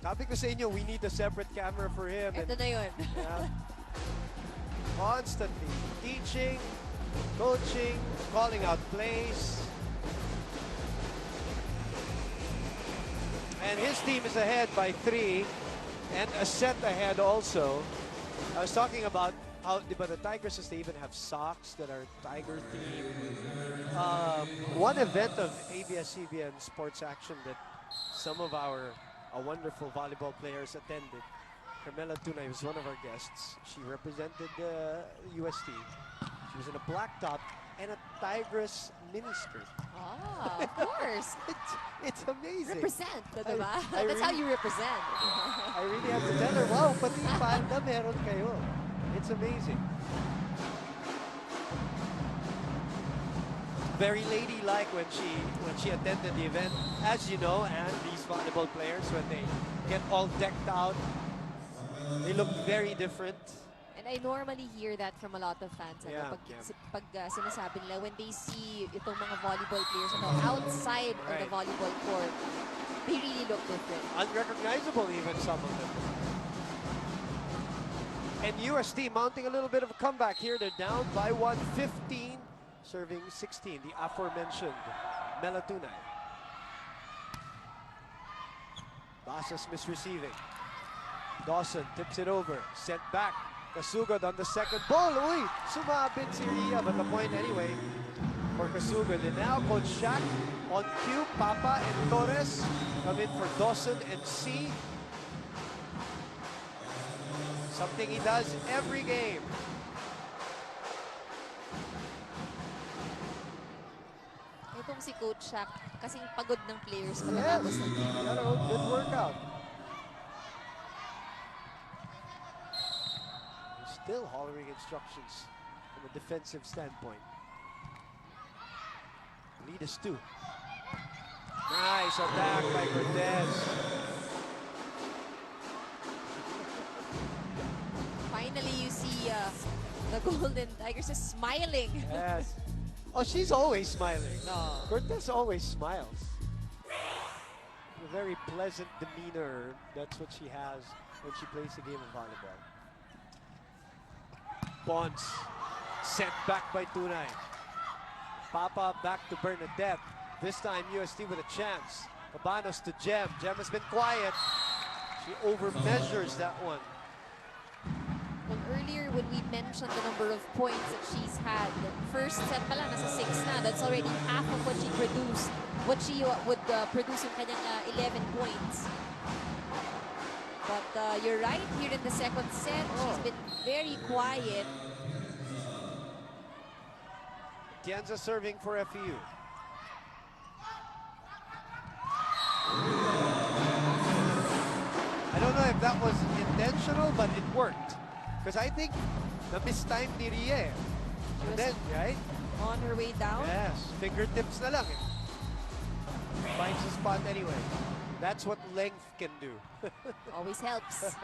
Sabi ko sa inyo, we need a separate camera for him. Ito na yun. Yeah. Constantly teaching, coaching, calling out plays. And his team is ahead by 3 and a set ahead also. I was talking about how the Tigers, they even have socks that are Tiger themed. One event of ABS-CBN Sports Action that some of our wonderful volleyball players attended. Carmela Tunay was one of our guests. She represented UST. She was in a black top and a Tigress miniskirt. Ah, of course. It's amazing. Represent, diba? I That's how you represent. I really have to tell her, wow, pati panda meron kayo. It's amazing. Very ladylike when she attended the event. As you know, and these volleyball players, when they get all decked out, they look very different. And I normally hear that from a lot of fans. Yeah, Pag sinasabi nila, when they see itong mga volleyball players outside of the volleyball court, they really look different. Unrecognizable even, some of them. And UST mounting a little bit of a comeback here. They're down by 1, 15, serving 16, the aforementioned Melatunay. Basas misreceiving. Dawson tips it over, sent back. Kasugod on the second ball. Uy, sumabit si Ria, but the point anyway for Kasugod. And now Coach Shaq on cue. Papa and Torres come in for Dawson and C. Something he does every game. Itong si Coach Shaq, kasing pagod ng players pagkatapos ng game. Good workout. Still hollering instructions from a defensive standpoint. Lead is 2. Nice attack by Cortez. Finally, you see the Golden Tigers is smiling. Yes. Oh, she's always smiling. No. Cortez always smiles. A very pleasant demeanor. That's what she has when she plays the game of volleyball. Bonds sent back by Tunay. Papa back to Bernadette. This time UST with a chance. Cabanos to Jem. Jem has been quiet. She overmeasures that one. Well, earlier when we mentioned the number of points that she's had, first set pa lang, nasa 6 na. That's already half of what she produced. What she would produce yung kanyang 11 points. But you're right, here in the second set, she's been very quiet. Tienza serving for FEU. I don't know if that was intentional, but it worked. Because I think the mistime ni Rie. And then, right? On her way down? Yes, fingertips na lang eh. Finds a spot anyway. That's what length can do. Always helps.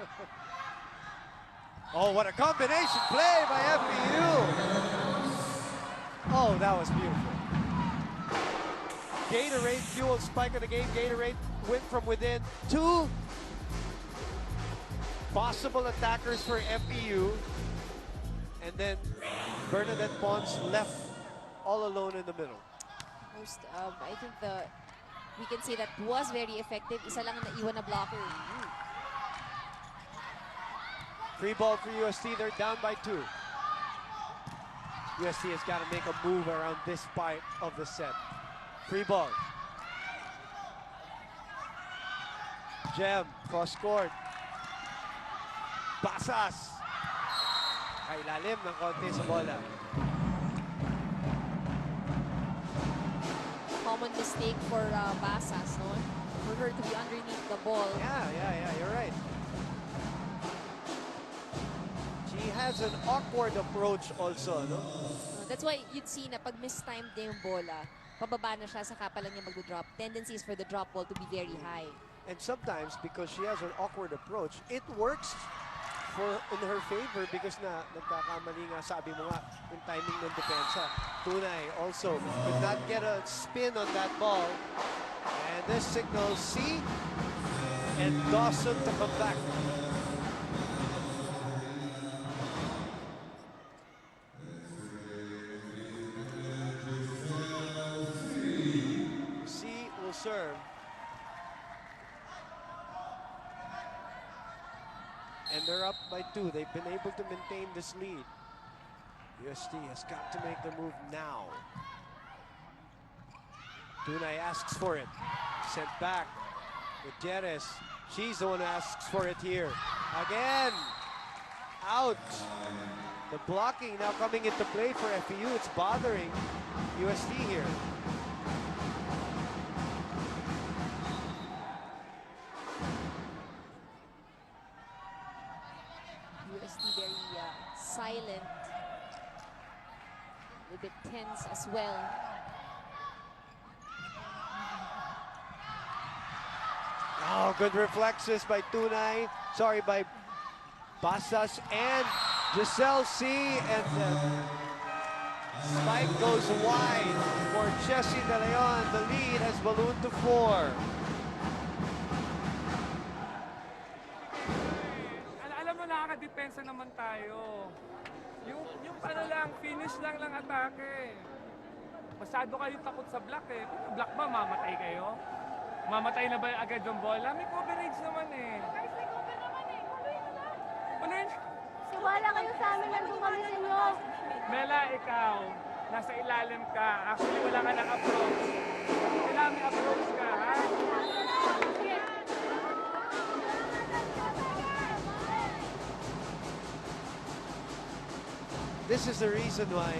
Oh, what a combination play by FEU! Oh, that was beautiful. Gatorade fuel spike of the game. Gatorade went from within. 2 possible attackers for FEU. And then Bernadette Pons left all alone in the middle. I think we can say that was very effective. Isa lang ang naiwan na blocker. Free ball for UST. They're down by 2. UST has got to make a move around this part of the set. Free ball. Gem, cross court. Basas. Ay, lalim ng konti sa bola. Common mistake for Basas, no? For her to be underneath the ball. Yeah, you're right. She has an awkward approach also, no? That's why you'd see na pag mistimed na yung bola, pababa na siya, saka pa lang niya mag-drop. Tendency is for the drop ball to be very high. And sometimes, because she has an awkward approach, it works in her favor because nagkakamali nga, sabi mo nga, yung timing ng depensa. Tunay also could not get a spin on that ball. And this signals C and Dawson to come back. C will serve. And they're up by 2. They've been able to maintain this lead. UST has got to make the move now. Tunay asks for it. Sent back. Gutierrez. She's the one who asks for it here. Again. Out. The blocking now coming into play for FEU. It's bothering UST here. UST very silent, a bit tense as well. Oh, good reflexes by Tunay. Sorry, by Basas and Giselle C. And the spike goes wide for Chessy De Leon. The lead has ballooned to 4. Alam mo, nakaka-depensa naman tayo. Yung ano lang, finish lang atake. Masyado kayo takot sa block eh. Kung block ba, mamatay kayo? Mamatay na ba agad yung bola? May coverage naman eh. Guys, may cover naman eh. Kuloy na. Wala kayo sa amin, nandun kami sa inyo. Mela, ikaw, nasa ilalim ka. Actually, wala ka ng approach. Kailangan may approach ka, ha? This is the reason why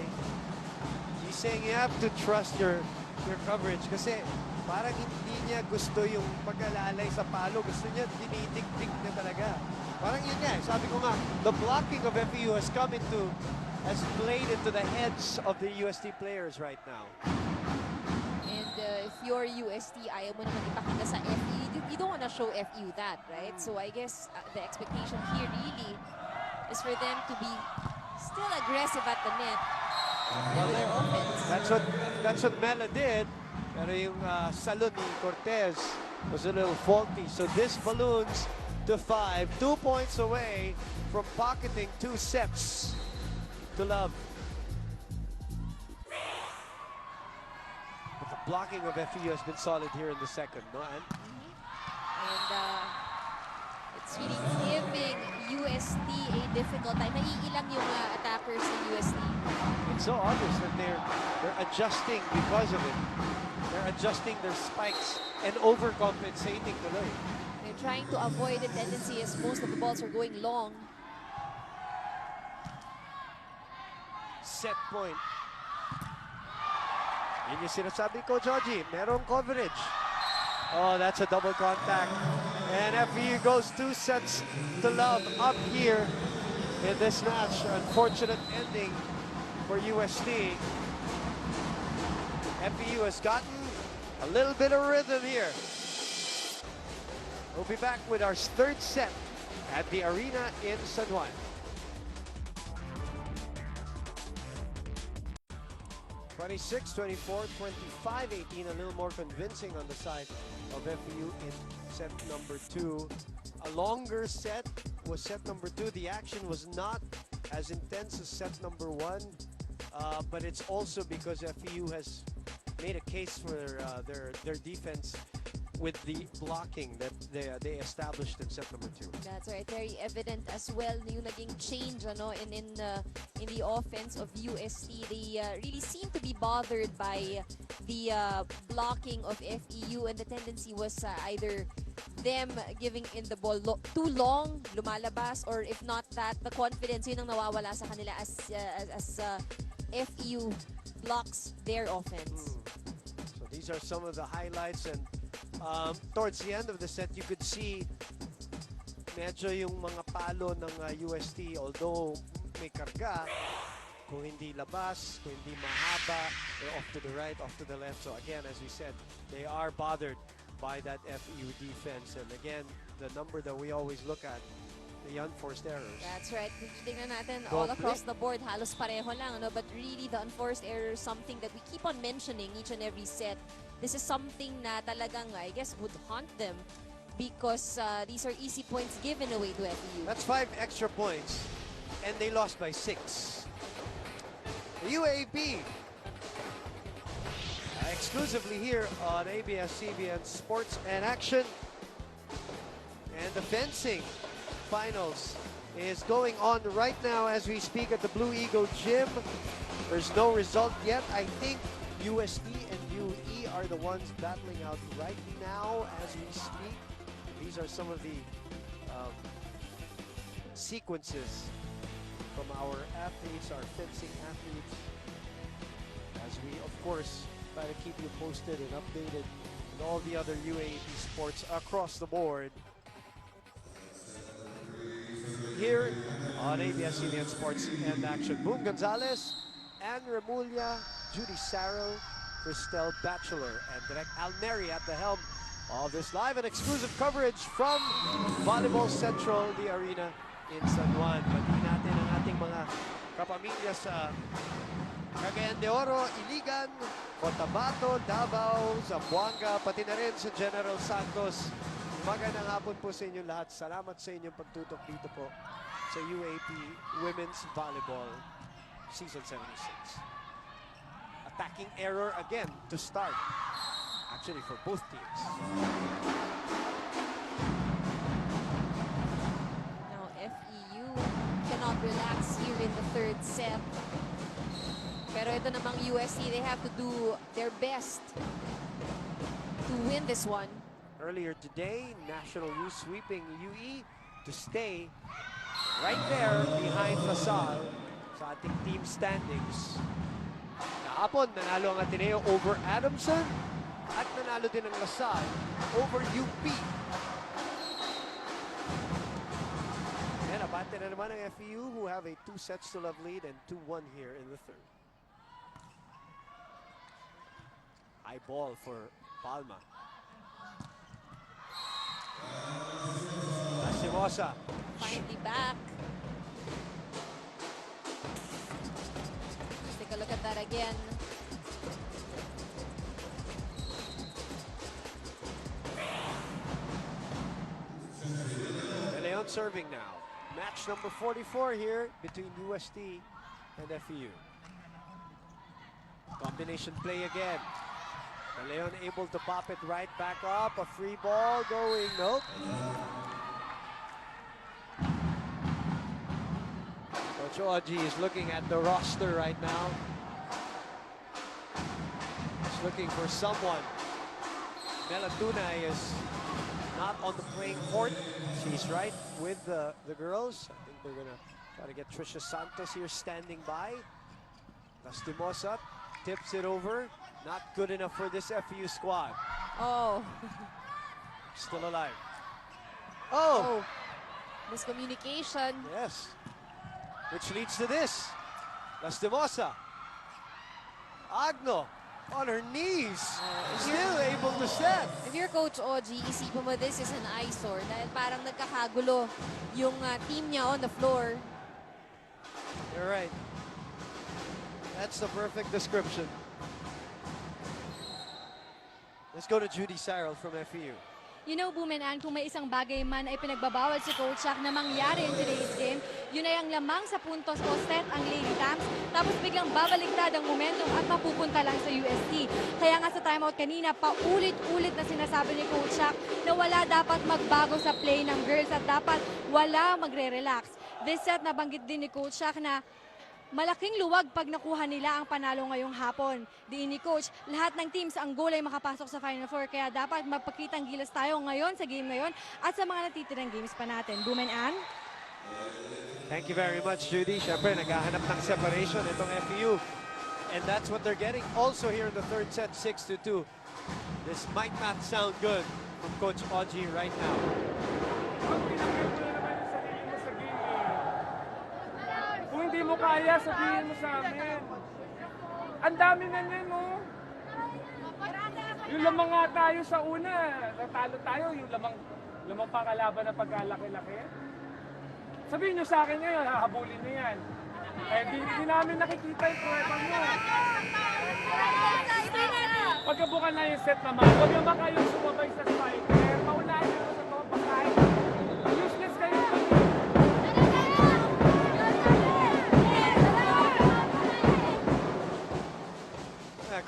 he's saying you have to trust your coverage kasi parang hindi niya gusto yung pagkalalay sa palo. Gusto niya dinidik-dik na talaga. Parang yun nga, sabi ko nga, the blocking of FEU has played into the heads of the UST players right now. And if you're UST, ayaw mo naman ipakita sa FEU. You don't want to show FEU that, right? So I guess the expectation here really is for them to be still aggressive at the net with their offense. That's what Mela did. Pero yung salon ni Cortez was a little faulty. So this balloons to 5, 2 points away from pocketing 2 sets to love. But the blocking of FEU has been solid here in the second, no? And it's really giving UST a difficult time. Naiilang yung attackers ng UST. It's so obvious that they're adjusting because of it. They're adjusting their spikes and overcompensating tuloy. They're trying to avoid the tendency as most of the balls are going long. Set point. Yun yung sinasabi ko, Georgie. Merong coverage. Oh, that's a double contact. And FEU goes 2 sets to love up here in this match. Unfortunate ending for UST. FEU has gotten a little bit of rhythm here. We'll be back with our 3rd set at the arena in San Juan. 26-24, 25-18, a little more convincing on the side of FEU in set number 2. A longer set was set number 2. The action was not as intense as set number 1, but it's also because FEU has made a case for their defense with the blocking that they established in set number 2. That's right, very evident as well yung naging change in the offense of UST. They really seem to be bothered by the blocking of FEU, and the tendency was either them giving in the ball too long, lumalabas, or if not that, the confidence yun ang nawawala sa kanila as FEU blocks their offense. So these are some of the highlights, and towards the end of the set, you could see medyo yung mga palo ng UST, although may karga, kung hindi labas, kung hindi mahaba, they're off to the right, off to the left. So again, as we said, they are bothered by that FEU defense. And again, the number that we always look at, the unforced errors. That's right. Tingnan natin all across the board, halos pareho lang, but really the unforced error is something that we keep on mentioning each and every set. This is something na talagang, I guess, would haunt them because these are easy points given away to FEU. That's 5 extra points, and they lost by 6. The UAAP, exclusively here on ABS-CBN Sports and Action. And the fencing finals is going on right now as we speak at the Blue Eagle Gym. There's no result yet. I think UST and UE are the ones battling out right now as we speak. These are some of the sequences from our athletes, our fencing athletes, as we, of course, try to keep you posted and updated with all the other UAAP sports across the board. Here on ABS-CBN Sports and Action, Boom Gonzalez, Ann Remulla, Judy Sarrell, Cristel Batchelor, and Direk Almeri at the helm of this live and exclusive coverage from Volleyball Central, the arena in San Juan. Pati natin ang ating mga kapamilya sa Cagayan de Oro, Iligan, Cotabato, Davao, Zamboanga, pati na rin sa General Santos. Magandang hapon po sa inyo lahat. Salamat sa inyong pagtutok dito po sa UAAP Women's Volleyball Season 76. Attacking error again to start, actually for both teams. Now FEU cannot relax here in the 3rd set. Pero ito namang UST, they have to do their best to win this one. Earlier today, National Youth sweeping UE to stay right there behind LaSalle sa ating team standings. Kahapon, nanalo ang Ateneo over Adamson at nanalo din ang LaSalle over UP. And abante na naman ang FEU who have a 2 sets to love lead and 2-1 here in the 3rd. High ball for Palma. Lastimosa. Finally back. Let's take a look at that again. De Leon serving now. Match number 44 here between UST and FEU. Combination play again. De Leon able to pop it right back up. A free ball going, nope. Coach Oji is looking at the roster right now. He's looking for someone. Melatuna is not on the playing court. She's right with the girls. I think they're gonna try to get Trisha Santos here standing by. Lastimosa tips it over. Not good enough for this FEU squad. Oh. Still alive. Oh! Miscommunication. Yes. Which leads to this. Lastimosa. Agno on her knees. Still able to set. If you're Coach Oji, isipin mo this is an eyesore dahil parang nagkakagulo yung team niya on the floor. You're right. That's the perfect description. Let's go to Judy Cyril from FEU. You know, Boom and Ann, kung may isang bagay man ay pinagbabawal si Coach Shaq na mangyari in today's game, yun ay ang lamang sa puntos o set ang Lady Tams, tapos biglang babaliktad ang momentum at mapupunta lang sa UST. Kaya nga sa timeout kanina, paulit-ulit na sinasabi ni Coach Shaq na wala dapat magbago sa play ng girls at dapat wala magre-relax. This set, nabanggit din ni Coach Shaq na malaking luwag pag nakuha nila ang panalo ngayong hapon. Diin ni Coach, lahat ng teams ang goal ay makapasok sa Final Four. Kaya dapat magpakitang gilas tayo ngayon sa game ngayon at sa mga natitirang games pa natin. Boom and Ann? Thank you very much, Judy. Siyempre, naghahanap ng separation itong FEU. And that's what they're getting also here in the third set, 6-2. This might not sound good from Coach Oji right now. Kung hindi mo kaya, sabihin mo sa amin. Ang dami na niyan, no? Yung lamang nga tayo sa una, natalo tayo, yung lamang pangalaban na pagkalaki-laki. Sabihin nyo sa akin ngayon, hahabulin nyo yan. Eh, di namin nakikita yung prueba nyo. Pagkabukan na yung set naman, huwag naman kayong sumabay sa spike. Eh, paunahin nyo sa mga pagkain. Useless kayo.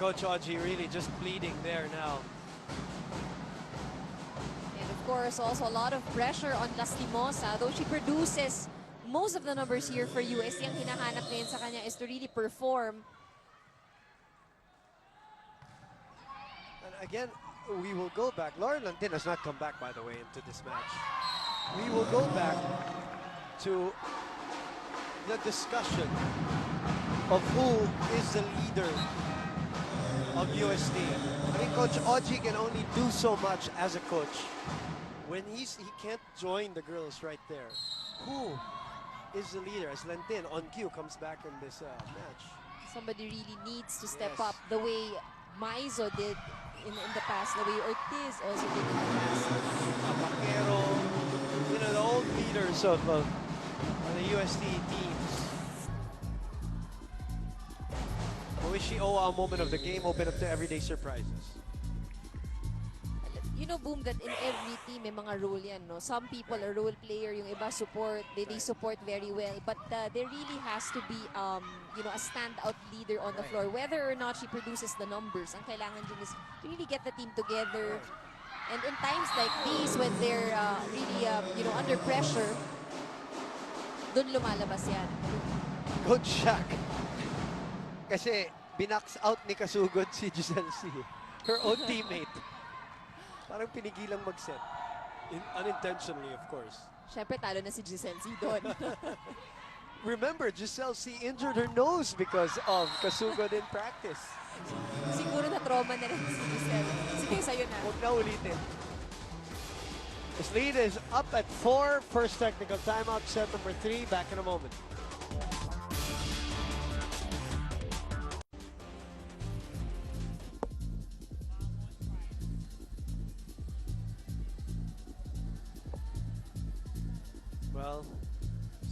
Coach Oji really just bleeding there now. And of course, also a lot of pressure on Lastimosa. Though she produces most of the numbers here for UST, ang hinahanap ngayon sa kanya is to really perform. And again, we will go back. Lauren Lantin has not come back, by the way, into this match. We will go back to the discussion of who is the leader of UST. I mean, Coach Oji can only do so much as a coach. When he can't join the girls right there. Who is the leader? As Lantin on cue comes back in this match. Somebody really needs to step up the way Maizo did in the past, the way Ortiz also did in the past. Apakero, you know, the old leaders of the UST teams. Owa, a moment of the game, open up to everyday surprises. You know, Boom, that in every team may mga role yan, no? Some people are role player, yung iba support, they support very well. But there really has to be, you know, a standout leader on the floor. Whether or not she produces the numbers, ang kailangan dyan is to really get the team together. And in times like these, when they're really, you know, under pressure, dun lumalabas yan. Good shot. Kasi binax out ni Kasugod si Giselle C. Her own teammate. Parang pinigilang mag-set. Unintentionally, of course. Siyempre, talo na si Giselle C doon. Remember, Giselle C injured her nose because of Kasugod in practice. Siguro na-trauma na rin si Giselle. Sige, sa'yo na. Huwag na ulitin. This lead is up at 4. First technical timeout, set number 3. Back in a moment. Well,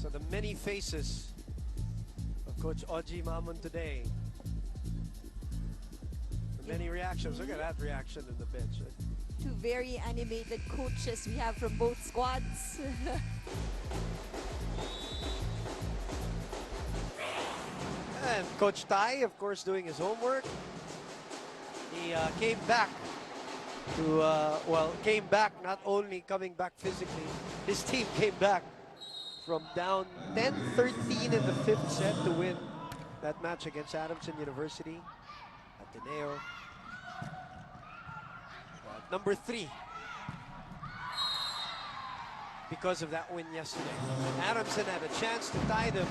so the many faces of Coach Oji Mamon today. The many reactions. Look at that reaction in the bench. Two very animated coaches we have from both squads. And Coach Tai, of course, doing his homework. He came back to, well, came back, not only coming back physically, his team came back from down 10-13 in the 5th set to win that match against Adamson University. Ateneo. Number 3. Because of that win yesterday. Adamson had a chance to tie them.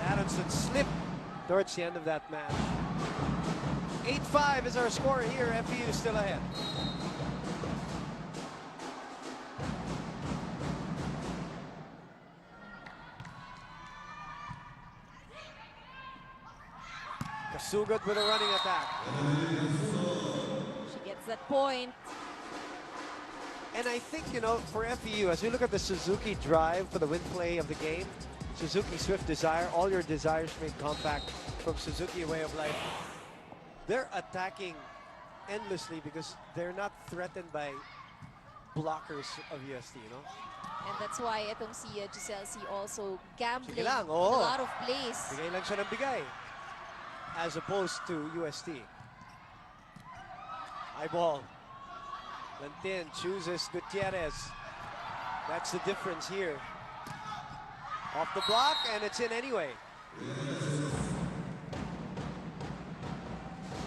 Adamson slipped towards the end of that match. 8-5 is our score here. FEU still ahead. Kasugod with a running attack. She gets that point. And I think, you know, for FEU, as we look at the Suzuki drive for the win play of the game, Suzuki Swift Desire, all your desires made compact from Suzuki Way of Life. They're attacking endlessly because they're not threatened by blockers of UST, you know? And that's why itong si Giselle C also gambling Sige lang, on oo. a lot of plays. Bigay lang siya ng bigay. As opposed to UST. High ball. Lantin chooses Gutierrez. That's the difference here. Off the block, and it's in anyway.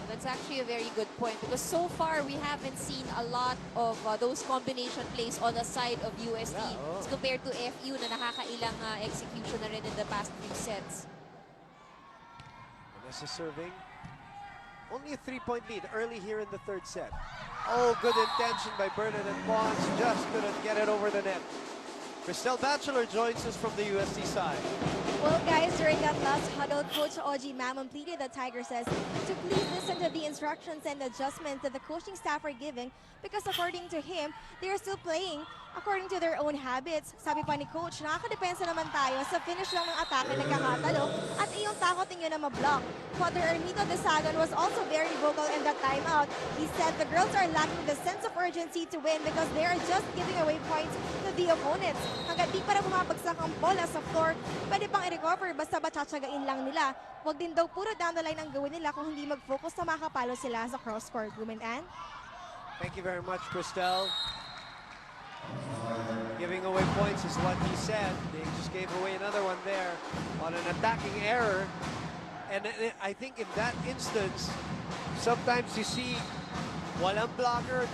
That's actually a very good point because so far we haven't seen a lot of those combination plays on the side of UST as compared to FEU na nakakailang execution na rin in the past 3 sets. Vanessa serving. Only a 3-point lead early here in the 3rd set. Oh, good intention by Bernadette Pons. Just couldn't get it over the net. Christelle Batchelor joins us from the UST side. Well, guys, during that last huddle, Coach Oji Mamon pleaded the Tigresses to please listen to the instructions and adjustments that the coaching staff are giving because according to him, they are still playing according to their own habits. Sabi pa ni Coach, nakakadepensa naman tayo sa finish lang ng atake nagkakatalo at iyong takot ninyo na mablock. Father Ermito Desagon was also very vocal in that timeout. He said the girls are lacking the sense of urgency to win because they are just giving away points to the opponents. Hanggat di para bumabagsak ang bola sa floor, pwede pang i-recover basta batsagain lang nila. Huwag din daw puro down the line ang gawin nila kung hindi mag-focus na makapalo sila sa cross-court. Women and Thank you very much, Christelle. Giving away points is what he said. They just gave away another one there on an attacking error. And I think in that instance, sometimes you see walang blocker,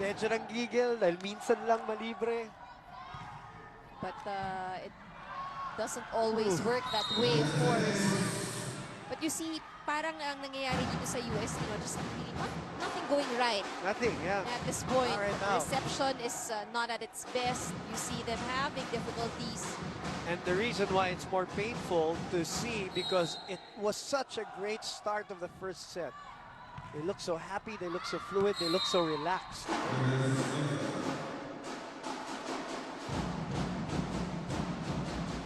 medyo nang gigil dahil minsan lang malibre. But it doesn't always work that way, of course. But you see, parang ang nangyayari dito sa UST, just really nothing going right. Nothing, yeah. At this point, Not right now. reception is not at its best. You see them having difficulties. And the reason why it's more painful to see because it was such a great start of the 1st set. They look so happy, they look so fluid, they look so relaxed.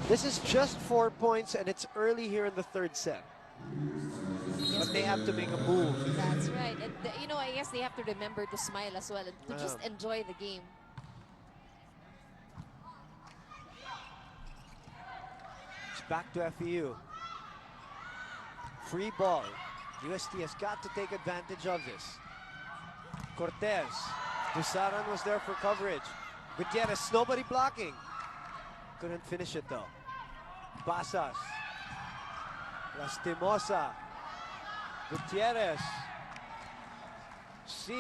This is just 4 points and it's early here in the 3rd set. But they have to make a move. That's right. And you know, I guess they have to remember to smile as well and to just enjoy the game. It's back to FEU. Free ball. UST has got to take advantage of this. Cortez. Dusaran was there for coverage. Gutierrez, nobody blocking. Couldn't finish it though. Basas. Lastimosa. Gutierrez. C.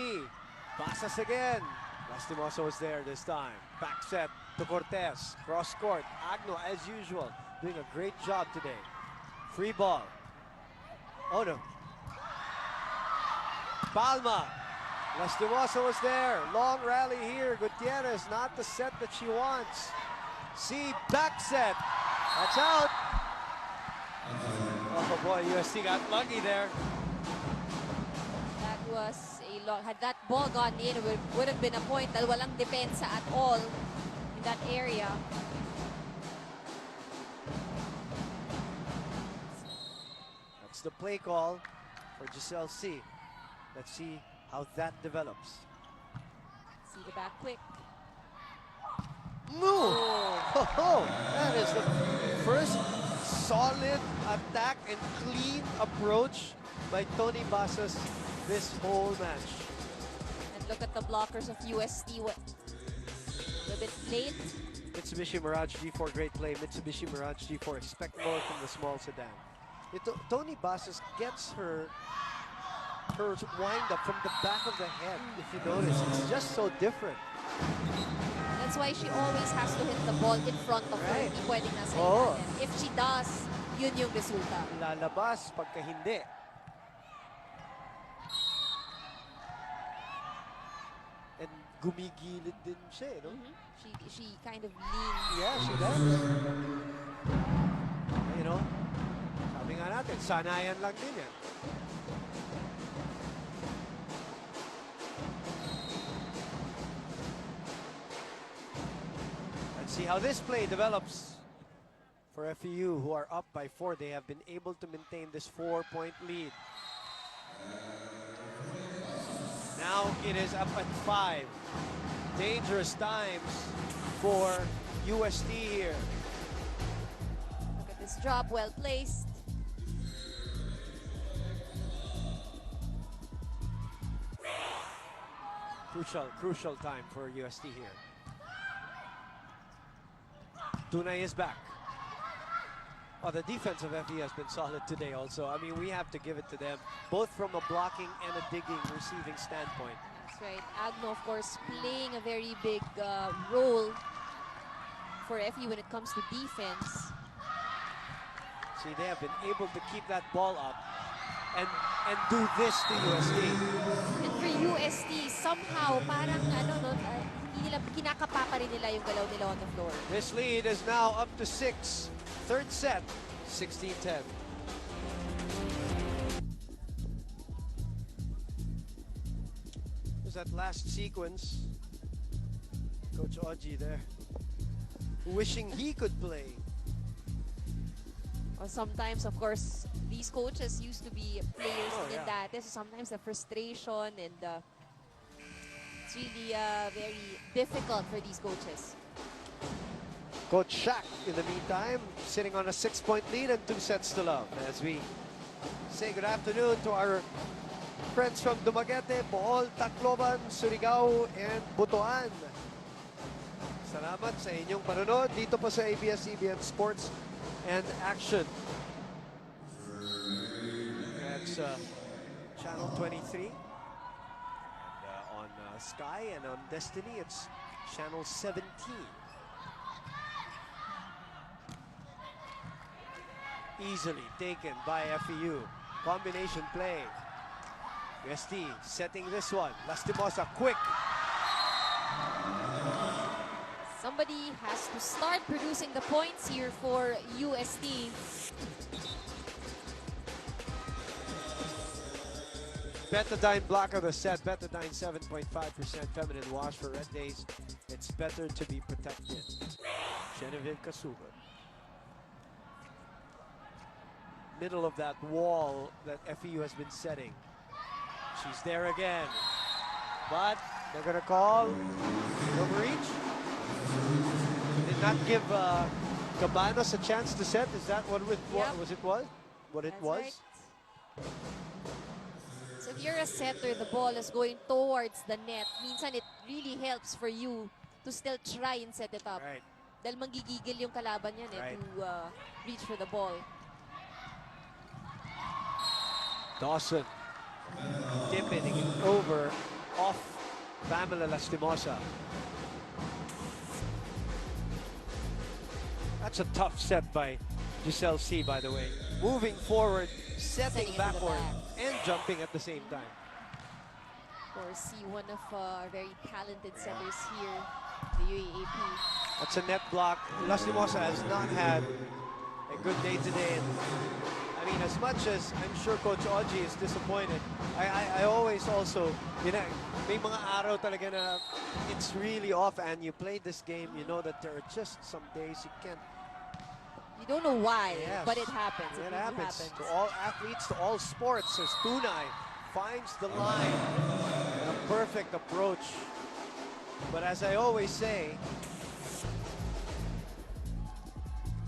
Basas again. Lastimosa was there this time. Back set to Cortez. Cross court. Agno, as usual, doing a great job today. Free ball. Oh no. Palma. Lastimosa was there. Long rally here. Gutierrez, not the set that she wants. C. Back set. That's out. Oh boy, UST got lucky there. That was a long. Had that ball gone in, it would have been a point dahil walang depensa at all in that area. That's the play call for Giselle C. Let's see how that develops. See the back quick. Move! Oh, that is the first solid attack and clean approach by Tony Basas this whole match. And look at the blockers of UST. A bit late. Mitsubishi Mirage G4, great play. Mitsubishi Mirage G4, expect more from the small sedan. Tony Basas gets her wind up from the back of the head, if you notice. It's just so different. That's why she always has to hit the ball in front of her. Hindi pwedeng nasa Oo. ilalim. If she does, yun yung resulta. Lalabas pagka hindi. And gumigilid din siya, no? She kind of leans. Yeah, she does. You know, sabi nga natin, sanayan lang din yan. Let's see how this play develops for FEU, who are up by 4. They have been able to maintain this 4-point lead. Now it is up at 5. Dangerous times for UST here. Look at this drop, well placed. Crucial time for UST here. Tunay is back. Oh, the defense of FE has been solid today also. I mean, we have to give it to them, both from a blocking and a digging, receiving standpoint. That's right. Agno, of course, playing a very big role for FE when it comes to defense. See, they have been able to keep that ball up and do this to UST. And for UST, somehow, parang hindi nila, kinakapa pa rin nila yung galaw nila on the floor. This lead is now up to 6. Third set, 16-10. There's that last sequence. Coach Oji there, wishing he could play. Well, sometimes, of course, these coaches used to be players in that. So sometimes the frustration and it's really very difficult for these coaches. Coach Shaq, in the meantime, sitting on a 6-point lead and 2 sets to love. As we say good afternoon to our friends from Dumaguete, Bohol, Tacloban, Surigao, and Butuan. Salamat sa inyong panunod dito pa sa ABS-CBN Sports and Action. That's Channel 23. And on Sky and on Destiny, it's Channel 17. Easily taken by FEU. Combination play. UST setting this one. Lastimosa, quick. Somebody has to start producing the points here for UST. Betadine block of the set. Betadine 7.5% feminine wash for red days. It's better to be protected. Genevieve Kasuga. Middle of that wall that FEU has been setting. She's there again. But they're going to call overreach. Did not give Cabanos a chance to set. Is that what it was? What it was? Right. So if you're a setter, the ball is going towards the net. Minsan it really helps for you to still try and set it up. Right. Dahil manggigigil yung kalaban yan to reach for the ball. Dawson dipping it over off Pamela Lastimosa. That's a tough set by Giselle C, by the way. Moving forward, setting backward, and jumping at the same time. Of course, see one of our very talented setters here, the UAAP. That's a net block. Lastimosa has not had a good day today. And I mean, as much as I'm sure Coach Oji is disappointed, I always also, you know, may mga araw talaga na it's really off and you play this game, you know that there are just some days you can't. You don't know why, Yes. but it happens. It really happens to all athletes, to all sports, as Tunay finds the line. A perfect approach. But as I always say,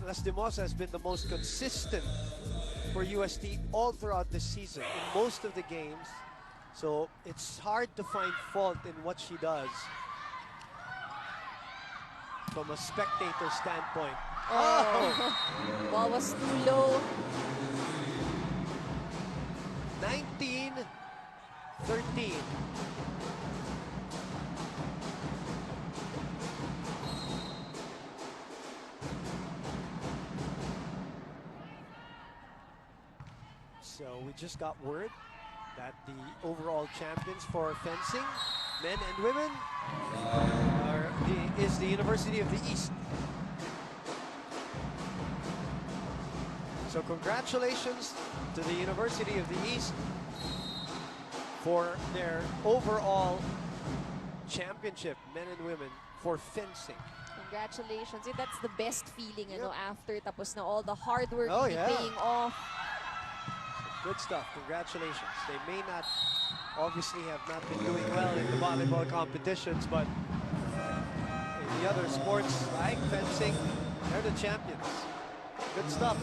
Lastimosa has been the most consistent for UST all throughout the season in most of the games. So it's hard to find fault in what she does. from a spectator standpoint. Oh, ball was too low. 19-13. So we just got word that the overall champions for fencing, men and women, is the University of the East. So congratulations to the University of the East for their overall championship, men and women, for fencing. Congratulations. That's the best feeling, after tapos na all the hard work Yeah. paying off. Good stuff. Congratulations. They may not, obviously, have not been doing well in the volleyball competitions, but in the other sports like fencing, they're the champions. Good stuff.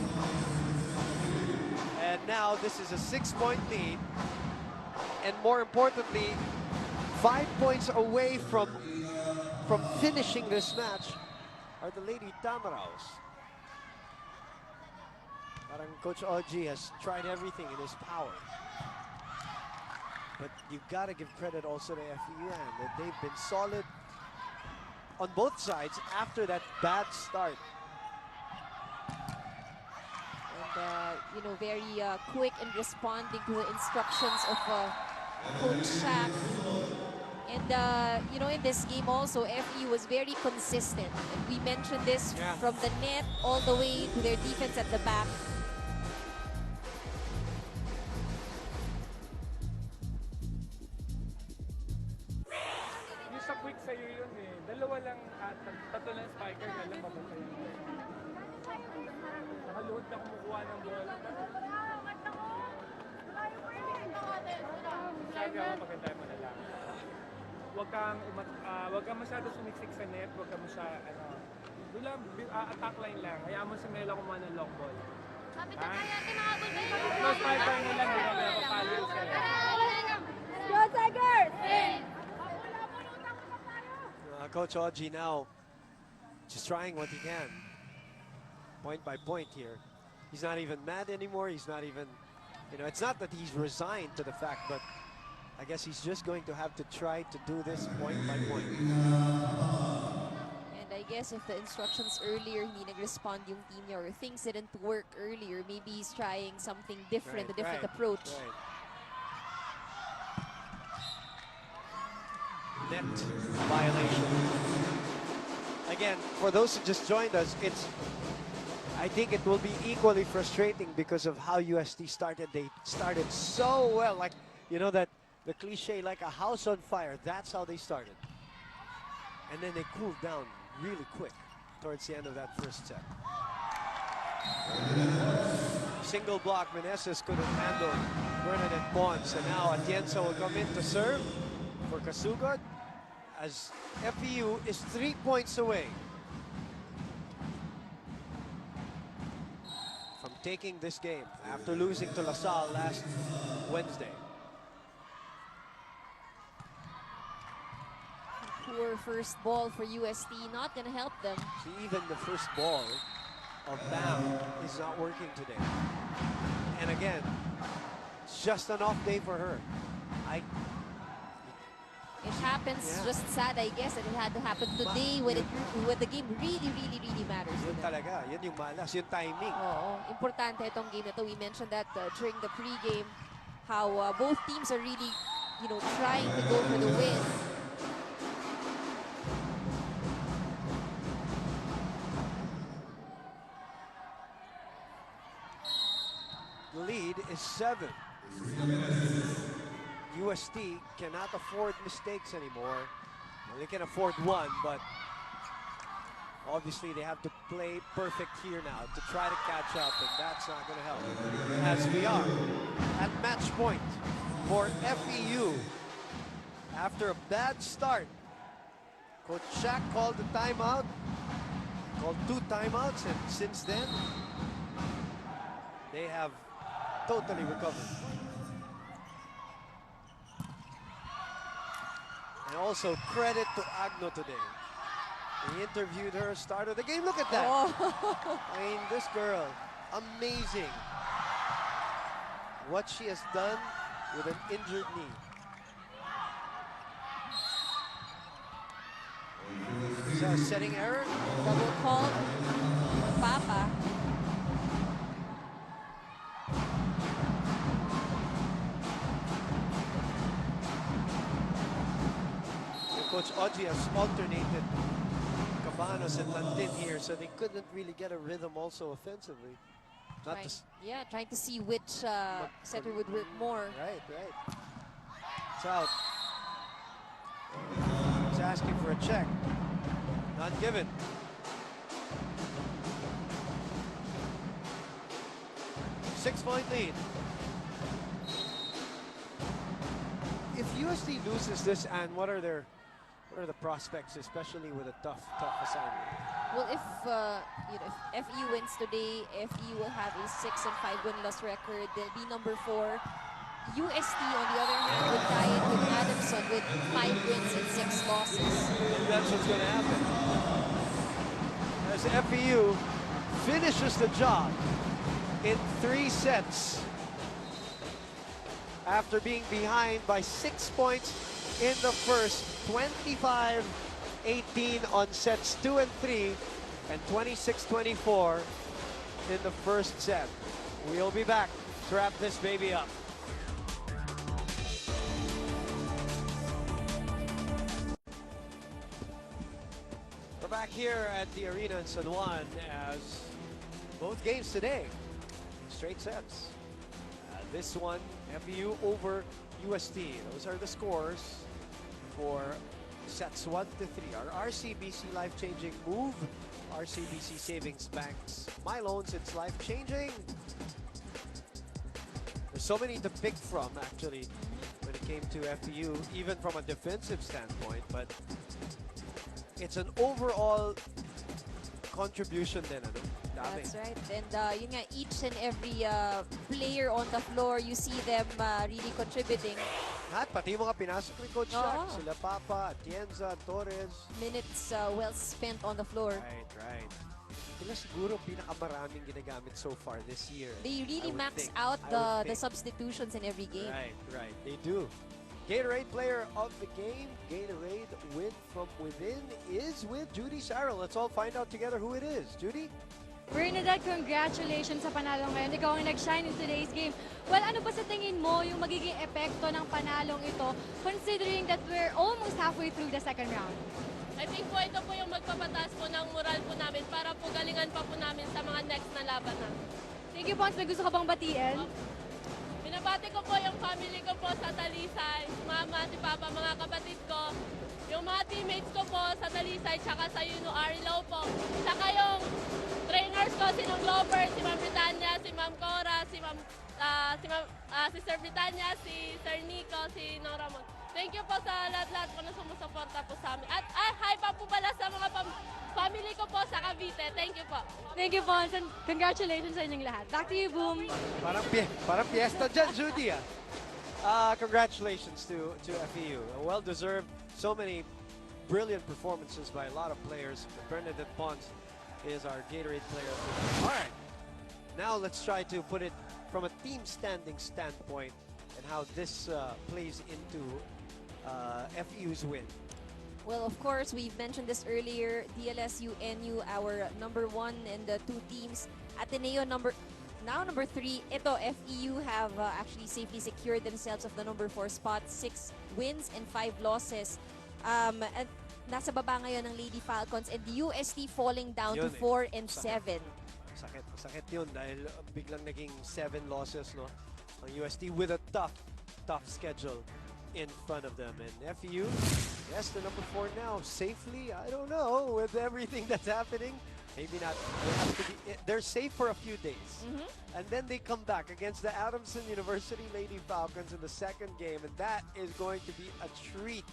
And now this is a 6-point lead, and more importantly, 5 points away from finishing this match are the Lady Tamaraos. Parang Coach Oji has tried everything in his power. But you've got to give credit also to FEU, that they've been solid on both sides after that bad start. And, very quick in responding to the instructions of Coach Shaq. And, in this game also, FEU was very consistent. And we mentioned this from the net all the way to their defense at the back. Yung sa quick sa'yo yun eh. Dalawa lang at tatlo lang spiker na lang mabukay. Nakaluhod na kumukuha ng bola. Sabi ako maganda mo na lang. Huwag kang masyado sumiksik sa net, huwag kang masyado, doon lang, attack line lang. Hayaan mo si Mela kumuha ng long ball. No spiker na lang, di ba kaya papalo sa'yo. Go Tigers! Coach Oji now just trying what he can, point by point here. He's not even mad anymore. He's not even, it's not that he's resigned to the fact, but I guess he's just going to have to try to do this point by point. And I guess if the instructions earlier hindi nag-respond yung team niya or things didn't work earlier, maybe he's trying something different, a different approach. Net violation. Again, for those who just joined us, I think it will be equally frustrating because of how UST started. They started so well, like, that the cliche, like a house on fire. That's how they started. And then they cooled down really quick towards the end of that first set. Single block, Meneses couldn't handle Bernadette Pons. And now Atienza will come in to serve for Kasugod, as FEU is 3 points away from taking this game after losing to LaSalle last Wednesday. Poor first ball for UST, not gonna help them. See, even the first ball of Bam is not working today. And again, it's just an off day for her. It happens, just sad, I guess, that it had to happen today when the game really, really, really matters. Yun talaga, yun yung malas, yung timing. Importante itong game na to. We mentioned that during the pre-game, how both teams are really, trying to go for the win. The lead is 7. UST cannot afford mistakes anymore. Well, they can afford one, but obviously they have to play perfect here now to try to catch up, and that's not going to help. As we are at match point for FEU after a bad start. Coach Shaq called the timeout, called 2 timeouts, and since then they have totally recovered. And also credit to Agno today. He interviewed her, started the game. Look at that. I mean, this girl, amazing. What she has done with an injured knee. Is that a setting error? Double call for Papa. Coach Oji has alternated Cabanos and Landin here, so they couldn't really get a rhythm also offensively. Trying to see which setter would work more. Right. It's out. He's asking for a check. Not given. Six-point lead. If UST loses this, and what are the prospects, especially with a tough assignment? Well, if if FEU wins today, FEU will have a 6-5 win-loss record. They'll be number 4. UST, on the other hand, would tie it with Adamson with 5 wins and 6 losses. And that's what's going to happen. As FEU finishes the job in 3 sets after being behind by 6 points in the first, 25-18 on sets 2 and 3, and 26-24 in the first set. We'll be back to wrap this baby up. We're back here at the arena in San Juan as both games today, straight sets. This one, FEU over UST. Those are the scores for sets 1 to 3. Our RCBC life-changing move. RCBC Savings Bank's My Loans, it's life-changing. There's so many to pick from, actually, when it came to FEU, even from a defensive standpoint. But it's an overall contribution then, ano? Dami. That's right. And yun nga, each and every player on the floor, you see them really contributing. At pati yung mga pinasok ni Coach Shaq, sila Papa, Atienza, Torres. Minutes well spent on the floor. Right. Sila siguro pinakamaraming ginagamit so far this year. They really max out the substitutions in every game. Right. They do. Gatorade player of the game, Gatorade win from within, is with Judy Sarrell. Let's all find out together who it is. Judy? Bernadette, congratulations sa panalo ngayon. Ikaw ang nag-shine in today's game. Well, ano ba sa tingin mo yung magiging epekto ng panalong ito considering that we're almost halfway through the second round? I think po ito po yung magpapataas po ng moral po namin para po galingan pa po namin sa mga next na laban na. Thank you, Pons. May gusto ka bang batiin? Binabati ko po yung family ko po sa Talisay, mama, si papa, mga kapatid ko, yung mga teammates ko po sa Talisay, tsaka sa Arilaw po. Tsaka yung trainers ko, si Nong Glover, si Ma'am Britannia, si Ma'am Cora, si Sir Britannia, si Sir Nico, si Nong Ramon. Thank you po sa lahat-lahat po na sumusuporta po sa amin. At hi pa po pala sa mga family ko po sa Cavite. Thank you po. Thank you, Pons, and congratulations sa inyong lahat. Back to you, Boom. Parang fiesta dyan, Judy. Congratulations to FEU. Well-deserved. So many brilliant performances by a lot of players. Bernadette Pons is our Gatorade player. All right. Now let's try to put it from a team standing standpoint and how this plays into FEU's win. Well, of course, we've mentioned this earlier. DLSU, NU, our number 1 and the 2 teams. Ateneo number 3. Ito, FEU have actually safely secured themselves of the number 4 spot. 6 wins and 5 losses. And nasa baba ngayon ng Lady Falcons, and the UST falling down to 4 and 7. Sakit yun dahil biglang naging 7 losses, no? Ang UST with a tough schedule in front of them. And FEU, yes, the number 4 now, safely, I don't know, with everything that's happening. Maybe not. They're safe for a few days. And then they come back against the Adamson University Lady Falcons in the second game. And that is going to be a treat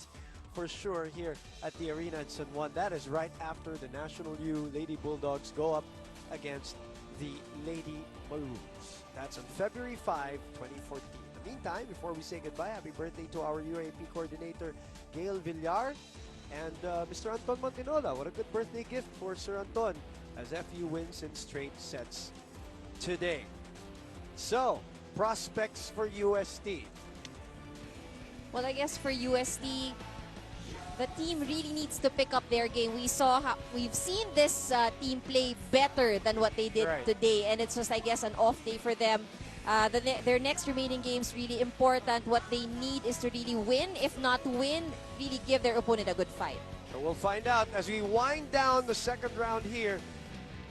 for sure here at the arena in San Juan. That is right after the National U Lady Bulldogs go up against the Lady Maroons. That's on February 5, 2014. In the meantime, before we say goodbye, happy birthday to our UAAP coordinator, Gail Villar. and Mr. Anton Montinola. What a good birthday gift for Sir Anton as FEU wins in straight sets today. So, prospects for UST. Well, I guess for UST, the team really needs to pick up their game. We've seen this team play better than what they did today, and it's just, I guess, an off day for them. Their next remaining games really important. What they need is to really win. If not win, really give their opponent a good fight. So we'll find out as we wind down the second round here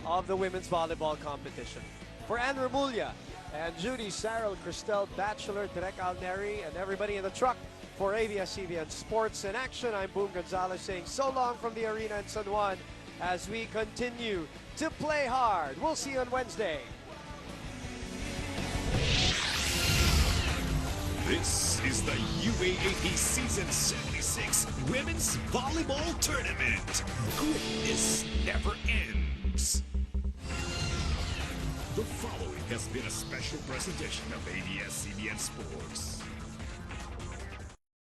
of the women's volleyball competition. For Anne Remulla and Judy Sarel, Cristel Batchelor, Derek Alneri, and everybody in the truck for ABS-CBN Sports in Action, I'm Boom Gonzalez saying so long from the arena in San Juan as we continue to play hard. We'll see you on Wednesday. This is the UAAP Season 76 Women's Volleyball Tournament. Greatness never ends. The following has been a special presentation of ABS-CBN Sports.